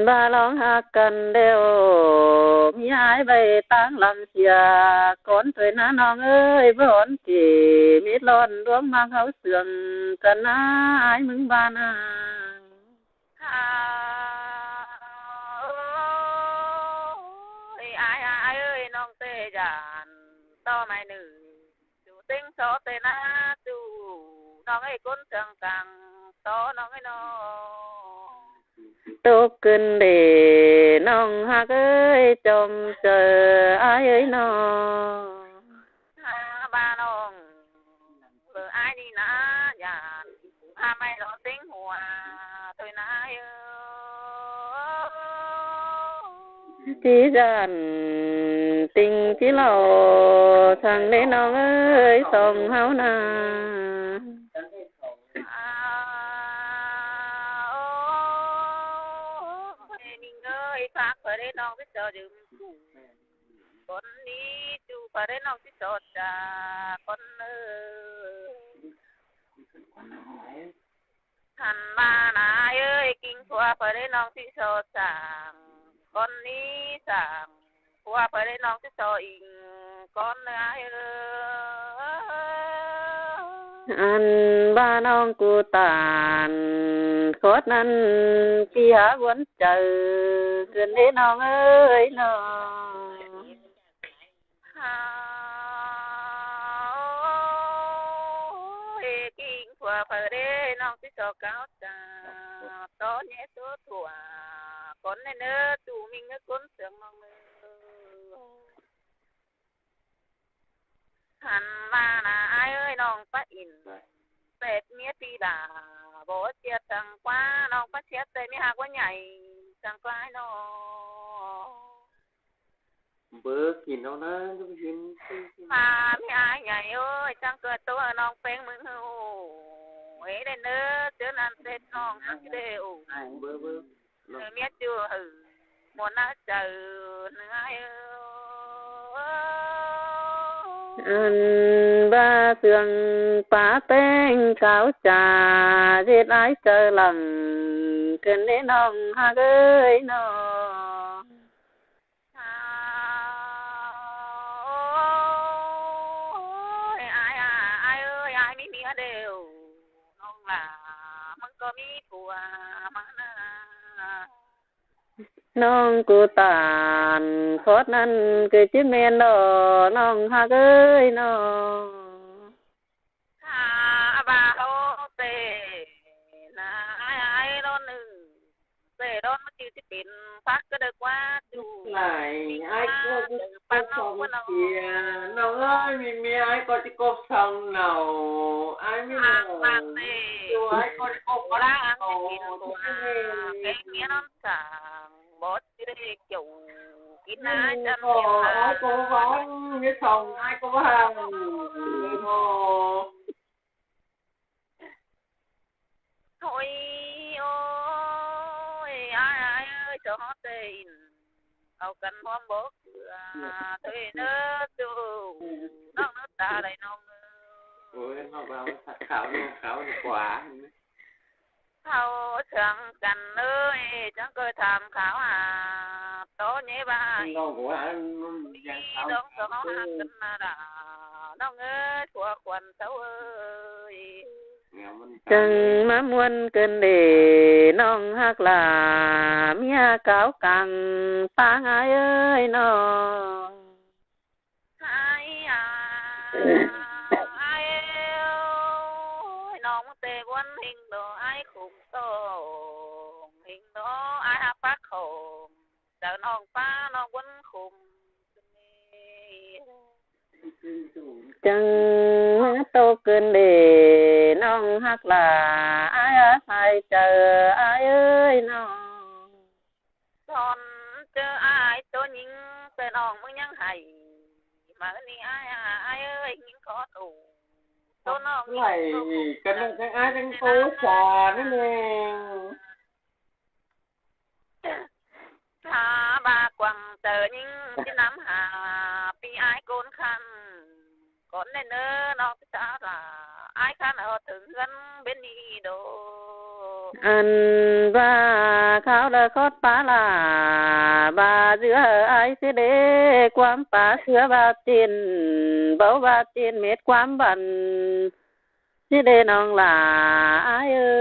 ba long hạ cần đều mi ai bay tang làm xìa con tuổi ná nong ơi vốn chỉ mít lon đuống mang háo sườn cần ai mừng ba na ai ơi nong tê giàn to mày nữ chủ tính số tê na chủ nong ấy cún sương càng to nong ấy nó tốt cơn để nong hạ ơi trông chờ ai ơi nó ba nong vừa ai đi na giàn mày nó tính hòa thôi na chỉ dàn tình chỉ lò thằng để nó ơi sông háo na mình ơi phát phải đến nó biết cho dùm con đi chú phải đến nó biết cho con thằng ba nãy ơi kinh qua phải đến nó biết cho sàng con đi sàng qua phải đến nó biết cho in con ai anh ba nong cu tàn khót năn kia quấn chờ gần đến nong ơi nó kinh qua phải đến nó biết cho cáo ta to nhẹ số thua con này nữa tụ mình nó con sướng nong hắn mà là ai ơi nong phát in tết miết đi là bố chết chẳng qua nong phát chết tết mi hà quá nhảy chẳng qua nó bữa nhìn nó lúc duyên mà mi ai nhảy ơi chẳng cười tôi nong phèn mừng hù ấy đây nữa chứ ăn tết nong ăn đều bữa người miết chưa hử muốn nó chờ nữa ai anh ba sương phá tên cáo trà giết ái chờ lòng cần đến nong hạ ơi nó ai ơi ai mi mía đều nong là măng có mi của măng nong cu tàn khót năn cái chiếc men đó nong hạ ơi nó bà hô tê là ai đó nữ tê đó nó chịu cái tiền phát cái được quá chú này ai có cái cốc xong kìa nó ơi mình ai có cái cốc xong nào ai biết nào chú ai có cái cốc có đang ăn nào cái tiền của cái mía nó sảng bớt cái kiểu kín á chân ai có vắng cái xong ai có hàng thôi ôi ai ơi cho họ tiền ao cần hôm bố thuê nữa chú nó ta đây nó ôi nó vào khảo quả thâu chẳng cần ơi chẳng cơ tham khảo tố nhé ba nó của anh đông số cần đã nó ngơ của quần sâu ơi chẳng má muôn cơn để nong hắc là mía cáo càng ta ai ơi nó ai nong tê quân hình đồ ai khủng tổ hình đó ai hát phát khổ chờ nong phá nong quân khủng chẳng má tô cơn để nong hắc là ai á เจออายเอ้ยน้องตอนเจออายตัวหญิงแต่น้องมึงยังให้มานี่อายเอ้ยยิงขอตู่ตัวน้องไหลกันนั่งจังอายจังโตสานั่นเองถ้าบากวังเจอยิงที่น้ำหาปีอายโกนคันก่อนเนื้อน้องจะลาอายคันเอาถึงเงินเป็นนี่โดอันว่าเขาเลิกคดปลาลาบาเสือไอเสเดความป่าเสือบาจินเบาบาจินเม็ดความบันเสเดน้องลาไอเอ้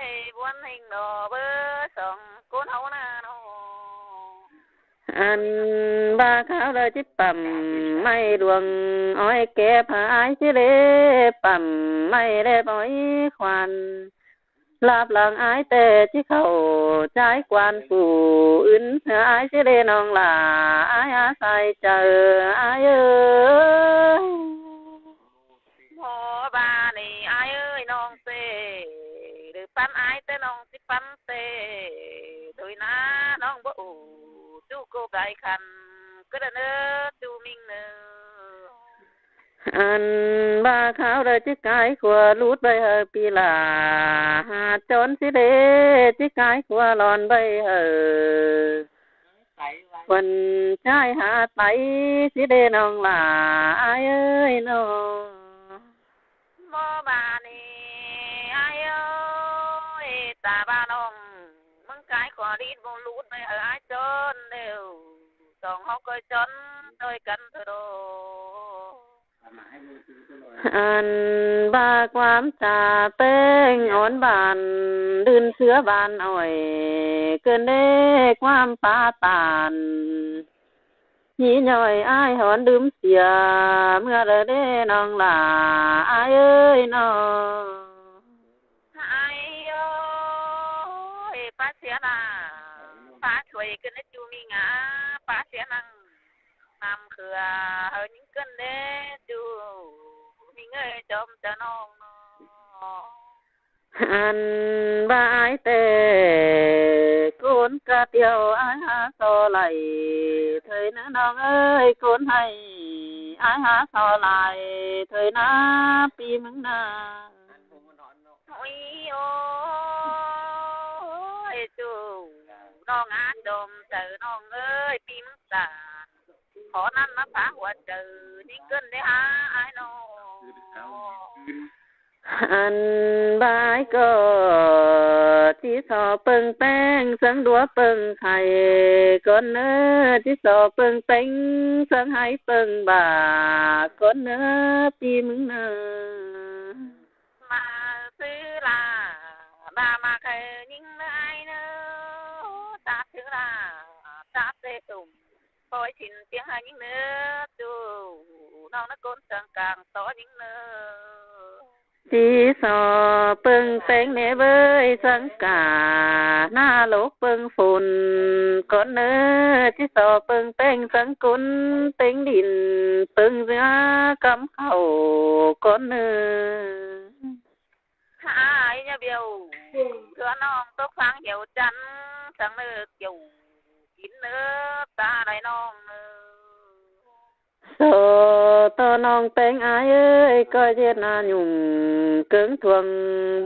ยบวนหิงดอเบอร์สองก้นเฮาหน้าโนอันบาเขาเลยจิตปั่มไม่ดวงอ้อยแก่ผายสิเลปั่มไม่ได้บ่อยควันลาบหลังอายแต่ที่เขาใจกวนผู้อื่นอายสิเลน้องลาอายอาศัยเจออายเอ้ยพอบานี่อายเอ้ยน้องเซ่หรือปั้นอายแต่น้องสิปั้นเซ่โดยนะน้องบ่อูจูโกไก่คันก็เด้อเนื้อจูมิงเนื้ออันบาขาวเลยจิกายขวาลูดใบเฮปีลาหาจนสิเดจิกายขวาหลอนใบเฮวันชายหาไตสิเดน้องลาอายเอ้ยน้องโมบานีอายเอ้ยตาบาน้องมึงกายขวาดีดบงลูดใบเฮอายจนเร็วต้องเขาก็จนโดยกันเถอะโดอันบาความจาเป้งอ่อนบานดื่นเสือบานอ่อยเกินเด้ความปาตานหีย่อยอายหอนดื่มเสียเมื่อเด้น้องลาอายเอ้ยน้องอายโอ้ยป้าเสียนาป้าช่วยกันให้จูมีงาป้าเสียนังนำเขือเฮยิ่งกันเด้จูมีเงยจมจะน้องอันบายเตโกนกะเตียวอายหาโซไหลเถยนะน้องเอ้ยโกนให้อายหาโซไหลเถยนะปีมึงนาโอ้ยโอ้ยจูน้องอาดมเจอน้องเอ้ยปีมึงตาขอนั้นมาพาหัวเจอนี่เกินได้หาไอ้น้องอันบายก็ที่สอเปิงแป้งสังดัวเปิงไข่ก้อนเนื้อที่สอเปิงเป้งสังให้เปิงบ่าก้อนเนื้อปีมึงเนื้อมาซื้อลามาเคยยิ่งเนื้อไอ้เนื้อตาซื้อลาตาเตะตุ่มปล่อยชินเสียงหายิ่งเนื้อดูน้องนักก้นสังกลางต่อยิ่งเนื้อที่สอเปิงเป้งเนเบยสังกาหน้าโลกเปิงฝุ่นก้อนเนื้อที่สอเปิงเป้งสังกุนเต็งดินเปิงเสือกำเข้าก้อนเนื้อหายเนี่ยเบียวเพื่อน้องตกฟังเหี่ยวจันสังเนื้อเกี่ยวกินเนื้อตาได้น้องเนื้อโซตอน้องแป้งอายเอ้ยก้อยเจ็ดนาหยุ่งเกิงทวง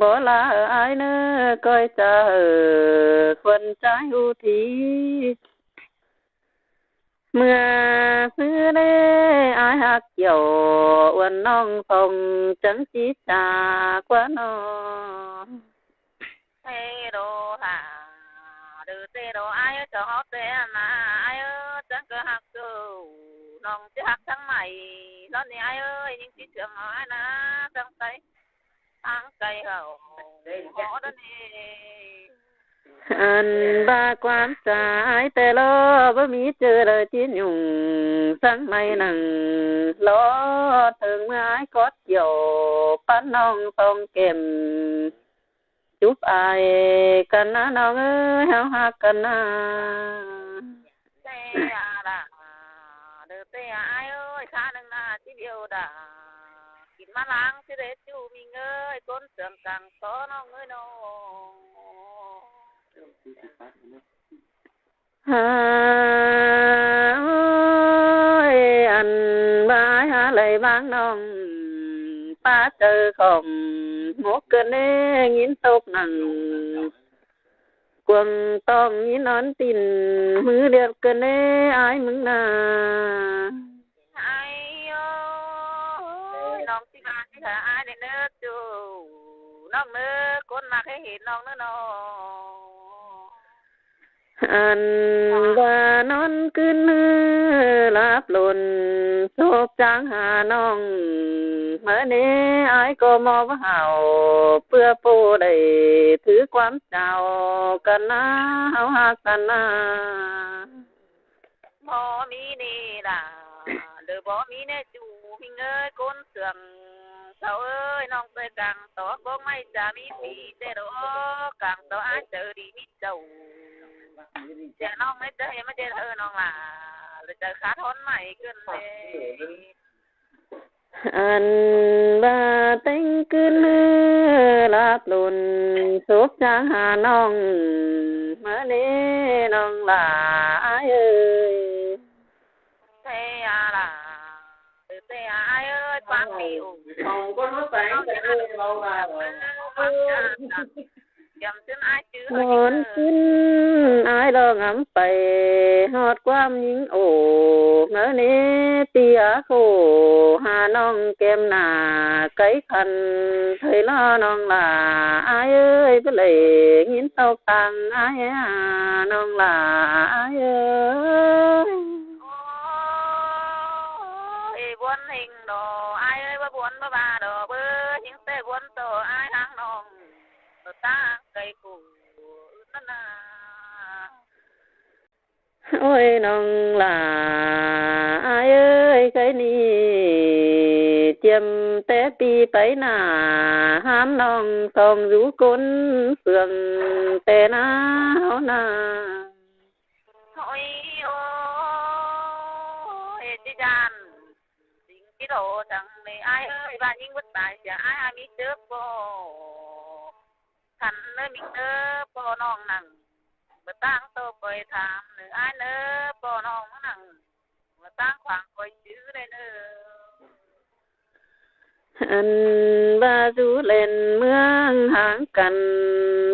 บ่ลาอายเนื้อก้อยจะคนใจอุทีเมื่อซื้อเด้อายหักเกี่ยววันน้องฟงจังจีจากว่าน้องเฮโรฮาดูเตโรอายจะฮอเตนาอายจังก็หักกูน้องจะหักทั้งใหม่แล้วนี่อายเอ้ยยิ่งที่เชื่องอายนะจังใจทั้งใจเขาขอเดินเอันบาความสายแต่รอบ่มีเจอเลยที่หยุ่งสังไม่นั่งรอถึงเมื่ออายกอดเกี่ยวปั้นน้องทองเก็มจุบอายกันนะน้องเอ้ยเฮาฮักกันนะเตะละเด้อเตะอายเอ้ยขาหนึ่งนาที่เดียวดา กินมาล้างสิเดจูมีเงยก้นเสื่อมกลางซ้อน้องเงยน้องหาอันบายหาเลยบางน้องป้าเจอของหมกเกินเน่ยินตกหนังกวงต้องยินนอนตินมือเดือดเกินเน่อายมึงนาไอ้โอ้น้องสิมาสิหาไอ้เนื้อจูน้องเนื้อก้นมาให้เห็นน้องเนื้อน้องอันว่านอนขึ้นลาบหล่นโศกจางหาน้องเมื่อนี้อายก็มอบเห่าเพื่อปูได้ถือความเจ้ากันนะเฮาหักกันนะบ่มีนี่ล่ะเด้อบ่มีแน่จูมีเงยก้นเสื่อมเจ้าเอ้ยน้องเตยกลางตอกบ่ไม่จะมีปีแต่ดอกกลางตออายเจอดีมิเจ้าเจ้าน้องไม่เจอไม่เจอเธอน้องล่ะหรือเจอขาทนใหม่ขึ้นเลยอันบ่เต็งขึ้นลาบหล่นโศกจางหาน้องเมื่อนี้น้องลาเอ้ยเทียล่ะเทียเอ้ยฟังดิวของก็รู้แสงแต่เอ้ยเรามายำขึ้นอายจื้อนอนขึ้นอายลองงำไปหอดความยิงโอเมื่อนี้เตียโคหาน้องแก้มหน้าไก่คันเธอล้อน้องลาอายเอ้ยไปเลยยินเต้าตังอายน้องลาอายเอ้ยบวนหิงดออายเอ้ยว่าบวนบ้าดอเบอร์หิงเต้บวนโตอายทางน้องตาไก่กูนั่นน่ะโอ้ยน้องลาอายเอ้ยไก่นี่เจียมแต่ปีไปหน้าห้ามน้องต้องรู้ก้นเสื่องแต่หน้าเฮานาโอ้ยโอ้ยจิจันสิ่งที่โดจังเลยอายเอ้ยบ้านยิ่งวัดตายจะอายมีเจอบ่ขันเนื้อมิงเนื้อปอน้องหนังเมื่อตั้งโตคอยถามเนื้อไอ้เนื้อปอน้องหนังเมื่อตั้งขวางคอยชื่อได้เนื้ออันบาจูเล่นเมืองห่างกัน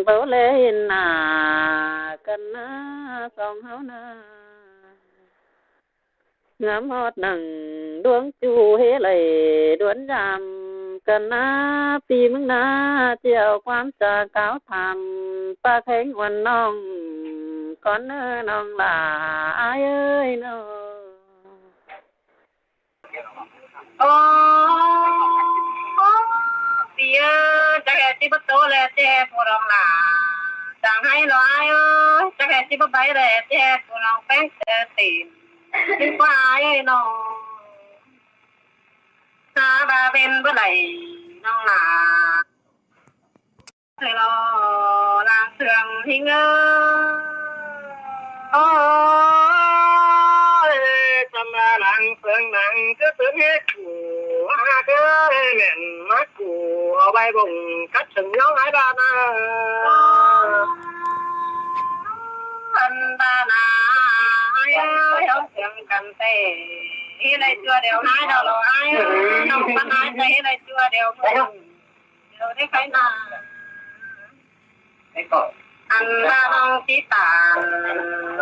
เบาเล่นหน้ากันนะสองเฮานะงามฮอดหนังดวงจูเฮเลยดวนยามกันนะปีมึงนะเจียวความจากเก้าทำป้าแข็งวันน้องก่อนเน้อน้องลาอายเอ้ยน้อโอ้ปีเอ้ยจะแค่ที่ประตูแล้วแจ้พวกเราล่ะสั่งให้เราอายเอ้ยจะแค่ที่ประตูแล้วแจ้พวกเราแป้งเจอตีนที่ว่าอายเอ้ยน้องหาบาเป็นเมื่อไหร่น้องหลาให้รอลางเสื่องทิ้งโอ้ยจำมาหลังเสื่องหนังก็เสื่องให้กูหาเกิดเหม็นมัดกูเอาใบบ่งกัดถึงน้องไอ้บ้านาอันบ้านาไอ้เอาเสื่องกันเต้ที่ไรตัวเดียวหายเราหายน้องมันหายใจไรตัวเดียวเราได้ใครนาไอ้ก่อนอันว่าน้องที่ตา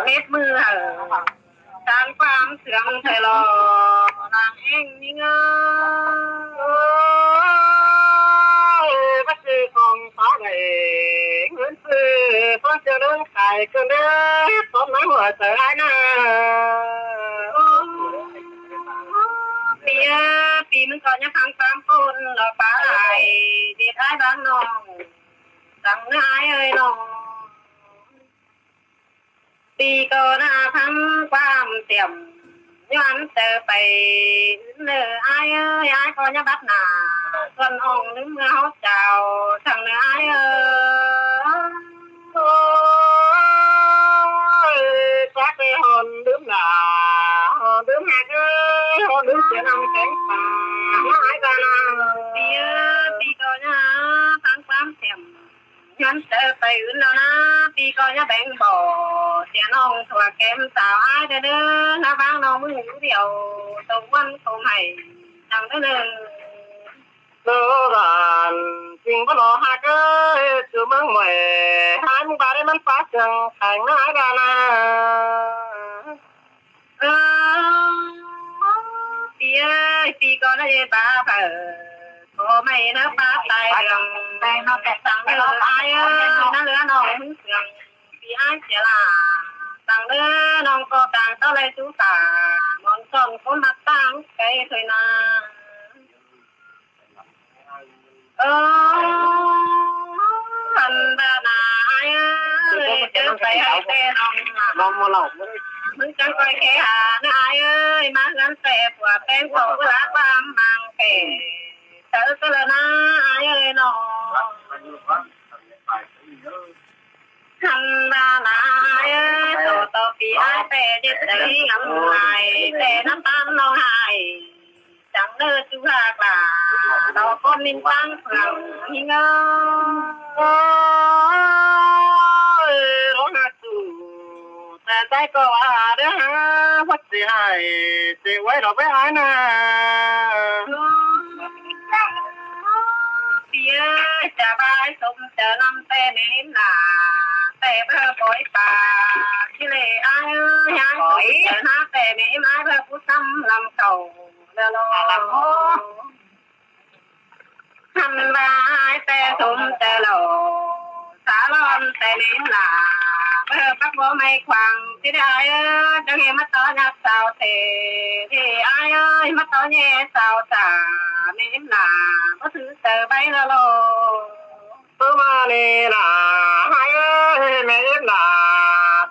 เม็ดมือการความเสื่อมเธอรอนางเองนี่เงยก็คือของฟ้าใหญ่เงินซื้อฟ้าจะเรื่องขายก็เด้อพร้อมน้ำหัวเสือนะปีมึงก่อนยังพัง3 คนเราป้าไหลดีท้ายบ้านน้องสั่งนายเอ้ยน้องปีก่อนพังความเตี่ยมย้อนเจอไปเนื้อไอ้เอ้ยไอ้ก่อนยังบัดหนาส่วนอ่องนึกเมื่อเขาเจ้าสั่งเนื้อไอ้เอ้ยโอ้ยจักไปหอนลืมหนาลืมหักเอ้ยหอนลืมเสียน้ำแข็งป่าหายกัน ปีก่อนนะฟังความเสียมย้อนเจอไปอื่นแล้วนะปีก่อนจะแบ่งบ่อเสียน้องถั่วแก้มสาวอ้ายเด้อนะบางน้องมือเดียวตรงวันตรงให้จังเด้อเลิกกันจริงบ่รอหากเอ้ยชื่อเมืองใหม่หายมึงบาได้มันฟ้าจังแข่งหน้าดานาปีก่อนได้บ้าเผอก็ไม่นะป้าตายเรื่องแต่นอกแต่สั่งไม่รอตายนั่นเหลือน้องมึงเสื่อมปีอ้ายเสียละสั่งเด้อน้องก็ต่างเต้าไรสู้ตามองส่องคนมาตั้งใจเคยนาอันดานาเจอไปให้แต่น้องลองมาเล่ามึงจังคอยแค่หานะอายเอ้ยมาเงินแสบกว่าแป้งของเวลาความมังเป๋เธอก็ละนะอายเอ้ยน้องทันดานาเอ้ยต่อปีอายแต่เด็ดใจงำไงแต่น้ำตาน้องหายจังเด้อจุฬากลาเราก็มินตั้งเพื่อนหิงร้องสู้แต่ใจก็ว่าเด้อวัดสิให้สิไว้ดอกไปหานะเปียจะบายสมจะนำแต่เน้นหนาแต่เพื่อปล่อยป่าที่เล่อายยังปล่อยจะหาแต่เน้นไม้เพื่อผู้ซ้ำลำเก่าแล้วรอทำลายแต่สมแต่หล่อสาลอนแต่เน้นหนาเพื่อปักหัวไม่ขวางที่ได้จะเห็นมาต่อนักสาวเทที่อายมาต่อแย่สาวจ่าเน้นหนาก็ถือเจอใบละโลตัวมานี่ล่ะให้แม่ล่ะ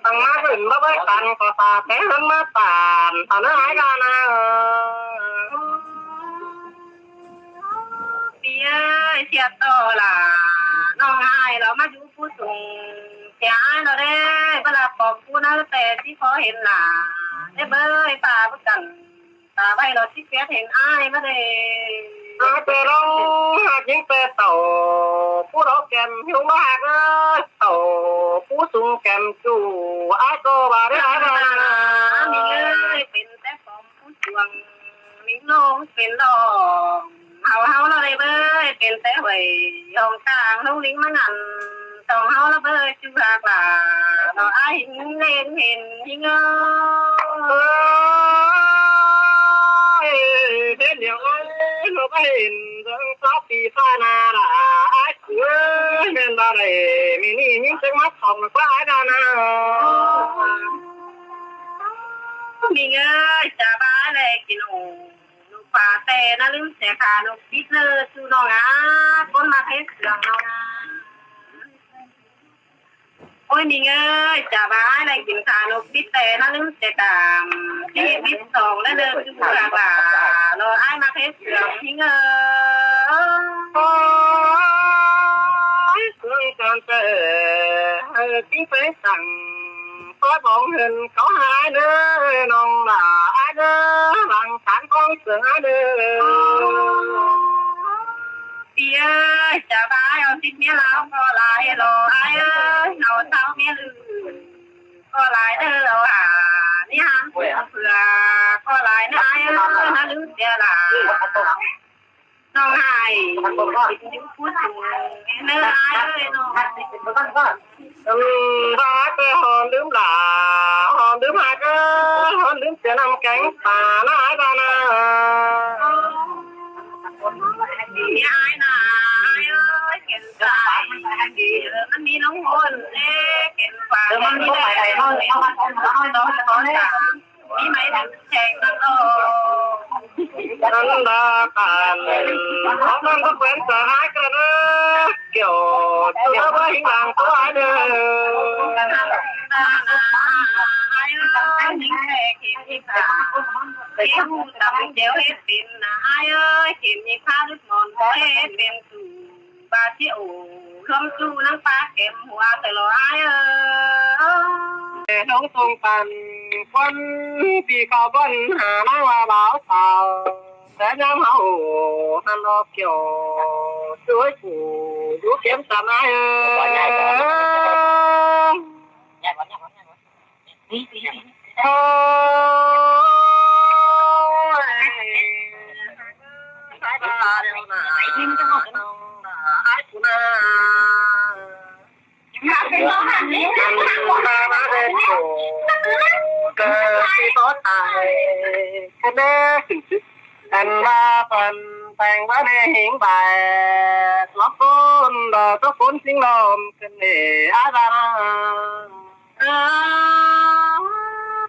ตั้งมาขึ้นมาไว้กันก็ตาแข็งหันมาตานตาเนื้อหายกันนะเปียเสียต่อล่ะน้องอายเรามาอยู่ผู้สูงเสียอายเราได้เวลาปอบผู้นั้นแต่ที่ขอเห็นล่ะได้เบยป่าพุกันตาใบเราที่เสียเห็นอายมาเลยเตะลงหากยิงเตะเต่าผู้รอแกมหิวมากเต่าผู้สูงแกมจู่ไอ้ก็บาได้ไอ้บามีเงยเป็นแต่ปอมผู้สวงมีน้องเป็นดอกเฮาเราได้เบยเป็นแต่หวยยองกลางลูกลิงมางันต้องเฮาเราเบยจุฬากลาเราไอ้เล่นเห็นยิงเห็นเดี๋ยวเราไปเห็นเรื่องสาวปีฟ้านาละไอ้เห็นอะไรมีนี่ยิ่งจะมาทองกล้าดานามีเงยจะบ้าเลยกินลูกป่าแต่น่าลืมเสียขาลูกปิดเลยจูน้องคนมาเทสเสียงน้องโอ้ยมีเงยจะบ้าเลยกินขาลูกปิดแต่น่าลืมเสียตามที่ปิดสองแล้วเดินจูหลักหล่าเราไอ้มาเทสเสียงมีเงยเคยการเตะทิ้งไปสั่งก็บอกเห็นเขาหายเด้อน้องหล่าไอ้เด้อหลังฐานของเสือเด้อเปียจะบ้าเอาติดเมียแล้วก็ลายรอไอ้เอาเท้าเมียลืมก็ลายเด้อเอานี่ห้ามเผื่อก็ลายนะไอ้น่าลืมเสียละน้องหายพูดถึงเนื้อไอ้น้องรักแต่หอมลืมหล่าหอมลืมหักหอมลืมเสียน้ำแกงป่าหน้าตานามีไอ้น่ะเข็นใจมันมีน้องคนเข็นฟ้ามันมีอะไรน้องมีไหมแจกตลอดนั่นดากันของมันก็เป็นสายกระเด้อเกี่ยวตัวไว้หลังตัวเด้อยิงแค่เข็มยิงตาเข็มดำเดียวเฮ็ดเป็นนะไอ้เข็มยิงผ้าลึกนอนเฮ็ดเป็นสู่ปลาที่โอ้ลมจู่นังปลาเข็มหัวแต่ลอยน้องทรงปันคนปีเขาบ้นหาหน้าว่าบ่าวสาว แต่น้ำเอาหันออกเกี่ยวช่วยกูดูเข้มสามายโอ้ยสายตาเดียวนะไอ้กูนะมาเด็กโตเกิดที่ต้นตายคะแนนอันว่าปันแต่งว่าในหิงใบล็อกก้นดอกก็ฝนสิงลมกันเนอาดา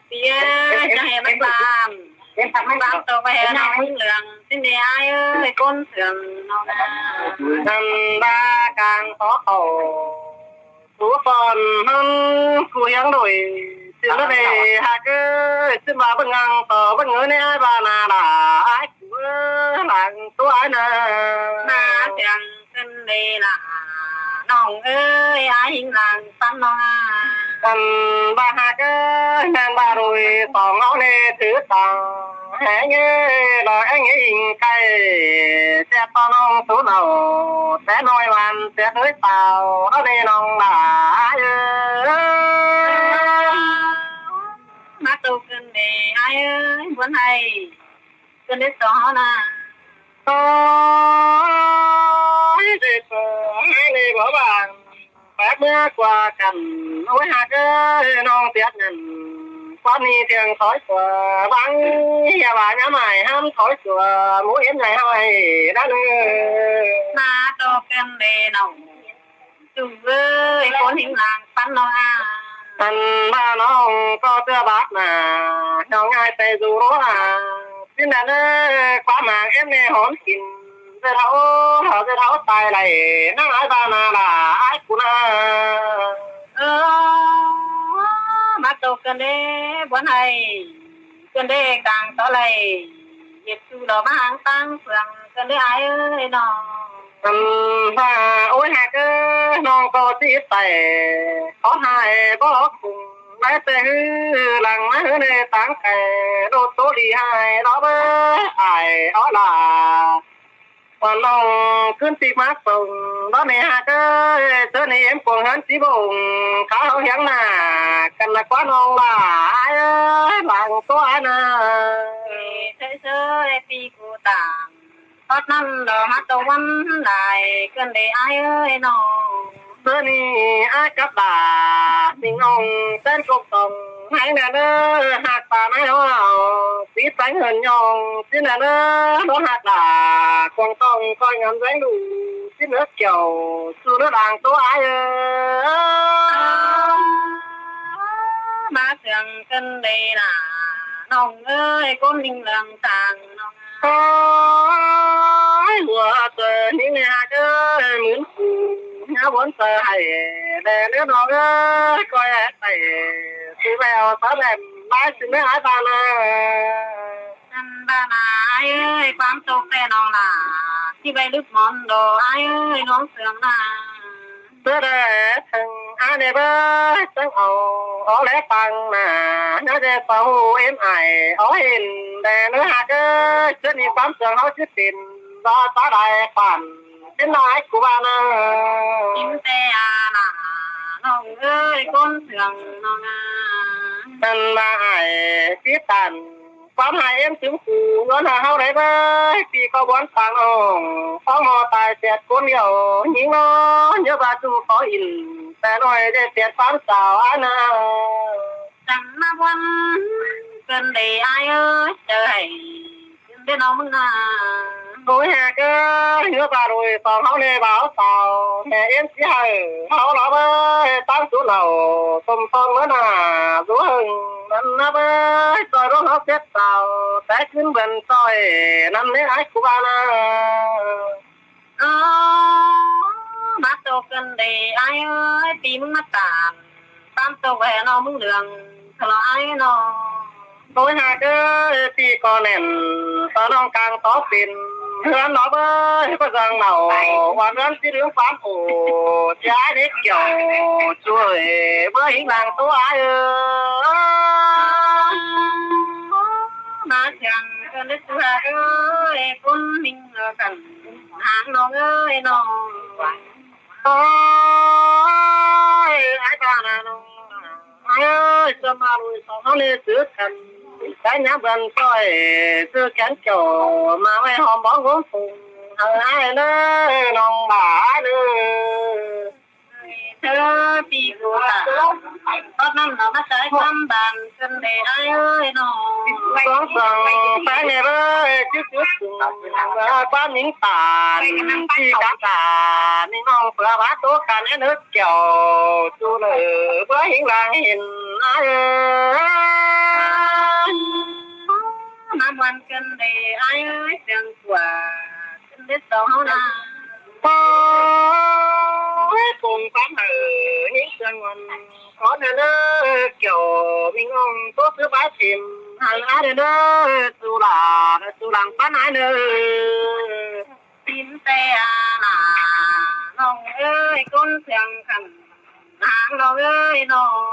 เปียจะเห็นไม่บานเห็นผักไม่บานตัวไปน้องเหลืองสิ้นเดียเอ้ยก้นเสื่อมน้องนะนันดากลางขอเขาตัวฟอนมันกูยังโดยสิ่งนั้นเลยหากซึ่งมาบังงังต่อบังเงินในบ้านนาด่าไอ้กูหลังตัวไอ้น่ะมาเสียงขึ้นเลยล่ะน้องเอ้ยไอ้หิงหลังตั้นน้องกันบ้าหากงานบ้ารวยสองเอาเนี่ยถือต่างแหงเงี้ยลอยแหงเงี้ยอิงไก่เจ้าตอนน้องสูนเอาแต่น้อยวันเสียด้วยเต่าเอาเนี่ยน้องด่ามาตูกันเด้ไอ้เอ้ยวันไหนกันได้สองนะโอ้ยเด็กให้เลยบ่บางแปดเมื่อกว่ากันเอาไว้หากน้องเสียเงินความนี้เพียงถอยกว่าบังอย่าว่าน้ำใหม่ห้ามถอยกว่าหมูเอ็นใหญ่ให้ได้เลยมาตูกันเด้น้องจูเอ้ยคนหิ้งหลังปั้นน้องอันบ้านน้องก็เสื้อบาดมาน้องง่ายไปสู่รั้วที่นั่นความหมางเอ็มในหอมกินจะเท้าตายไหลนั่งไอ้บ้านนาด่าไอ้กูนะมาตกกันเด้บนไห้กันเด้กลางต่อไหลเหยียบจูดอกมาหางตั้งเฟืองกันเด้ไอ้เอ้ยน้องว่าโอ้ยหากน้องก็จีบแต่ขอให้ก็ล็อกคุงได้แต่หือหลังมาในตั้งแก่โดดโตดีให้เราเบ้ไอ้อ้อล่ะวันน้องขึ้นตีมาส่งแล้วเนี่ยหากเธอเนี่ยเอ็มกวงหันสีบงขาเขาเหียงหน้ากันละกว่าน้องล่ะหลังตัวน่ะเธอปีกูต่างตอนนั้นเรามาตะวันได้กันได้ไอ้เอ้ยน้องเธอนี่ไอ้กับตาสิ่งน้องเต้นกบตรงให้แน่เด้อหักตาไม่เอาสีแสงเหินยองที่แน่เด้อรถหักตากวางต้องคอยงามแสงดูที่เนื้อเกี่ยวสู่เนื้อด่างตัวไอ้เอ้ยมาเสียงกันได้น่ะน้องเอ้ยก้มดิ่งเรื่องต่างน้องโอ้ยหัวเจอนี่เนี่ยเด้อเหมือนกูหาบนเจอให้แต่เนื้อน้องเอ้ยก็แอบไปซื้อแววตาแหลมได้สิไม่หายตาเลยนั่นบ้านาเอ้ยความโชคแต่น้องล่ะที่ไปลึกมอนโดเอ้ยน้องเสื่อมน่ะเพื่อได้ถึงอันเดบสังเอาเล็กปังมาน่าจะเฝ้าเอ็มไอเอาเห็นแต่เนื้อหาก็จะมีความเสื่อมเขาจะเป็นรอตาได้ฝันเป็นน้อยกูบ้านะกินแต่อาน่ะน้องเอ้ยก้นเสื่อมน้องนั่นมาไอ้ที่ตันความหายเอ็มถึงกูเงินหาเขาได้ไหมปีเขาบอนฟังองฟ้องหอตายเสียดคนเดียวยิงน้องเยอะบาจูขออินแต่หน่อยได้เสียดความสาวอันน่ะจังมาวันเกินได้ไอ้เอ้ยเจอให้เดี๋ยวน้องมึงน่ะโอ้ยแหกเยอะบาลุยสองเขาเลยบ่าวสาวแม่เอ็มสิให้เขาหลับตั้งสุดเหล่าต้มฟองเมื่อน่ะรู้หึงนั่นนะซอยร้องเขาเจ็บสาวแต่ขึ้นเบิ่นซอยนั่นไม่ไอ้กูบ้านะมาโตกันได้ไอ้เอ้ยปีมึงมาตามตัวแหวนน้องมึงเหลืองทะเลาะไอ้น้องโดยหากปีก่อนเน่นตอนน้องกลางต่อปินเพื่อนหนอเบ้ยก็สั่งเหนาวันนั้นที่เรื่องฟ้าโอ้ย้ายเด็กเกี่ยวช่วยเมื่อหิ้งหลังตัวไอ้มาเชียงกัน đứt ra ơi con mình cần hàng nó ơi nó ôi ai ta là nó ơi cho mà rồi sao nó lên trước cần cái nhà bên coi chưa cán chỗ mà mấy hòm bó gốm phùng ai nữa non bà nữa thơ bị của có năm nó bắt trái năm bàn chân để ai ơi nó có bằng phải nè ơi chút qua những tàn chỉ cả cả những non phở bát tốt cả nét nước chèo chú lử với hiện làng hiện ai nămวันchân để ai ơi đừng quả chân biết đâu nào cùng phán hở những chân ngon có nơi đó kiểu mình ông tốt thứ bá chìm hàng ai nơi đó tu làm phán ai nơi tin te là nong ơi con thằng khăn hàng nong ơi nong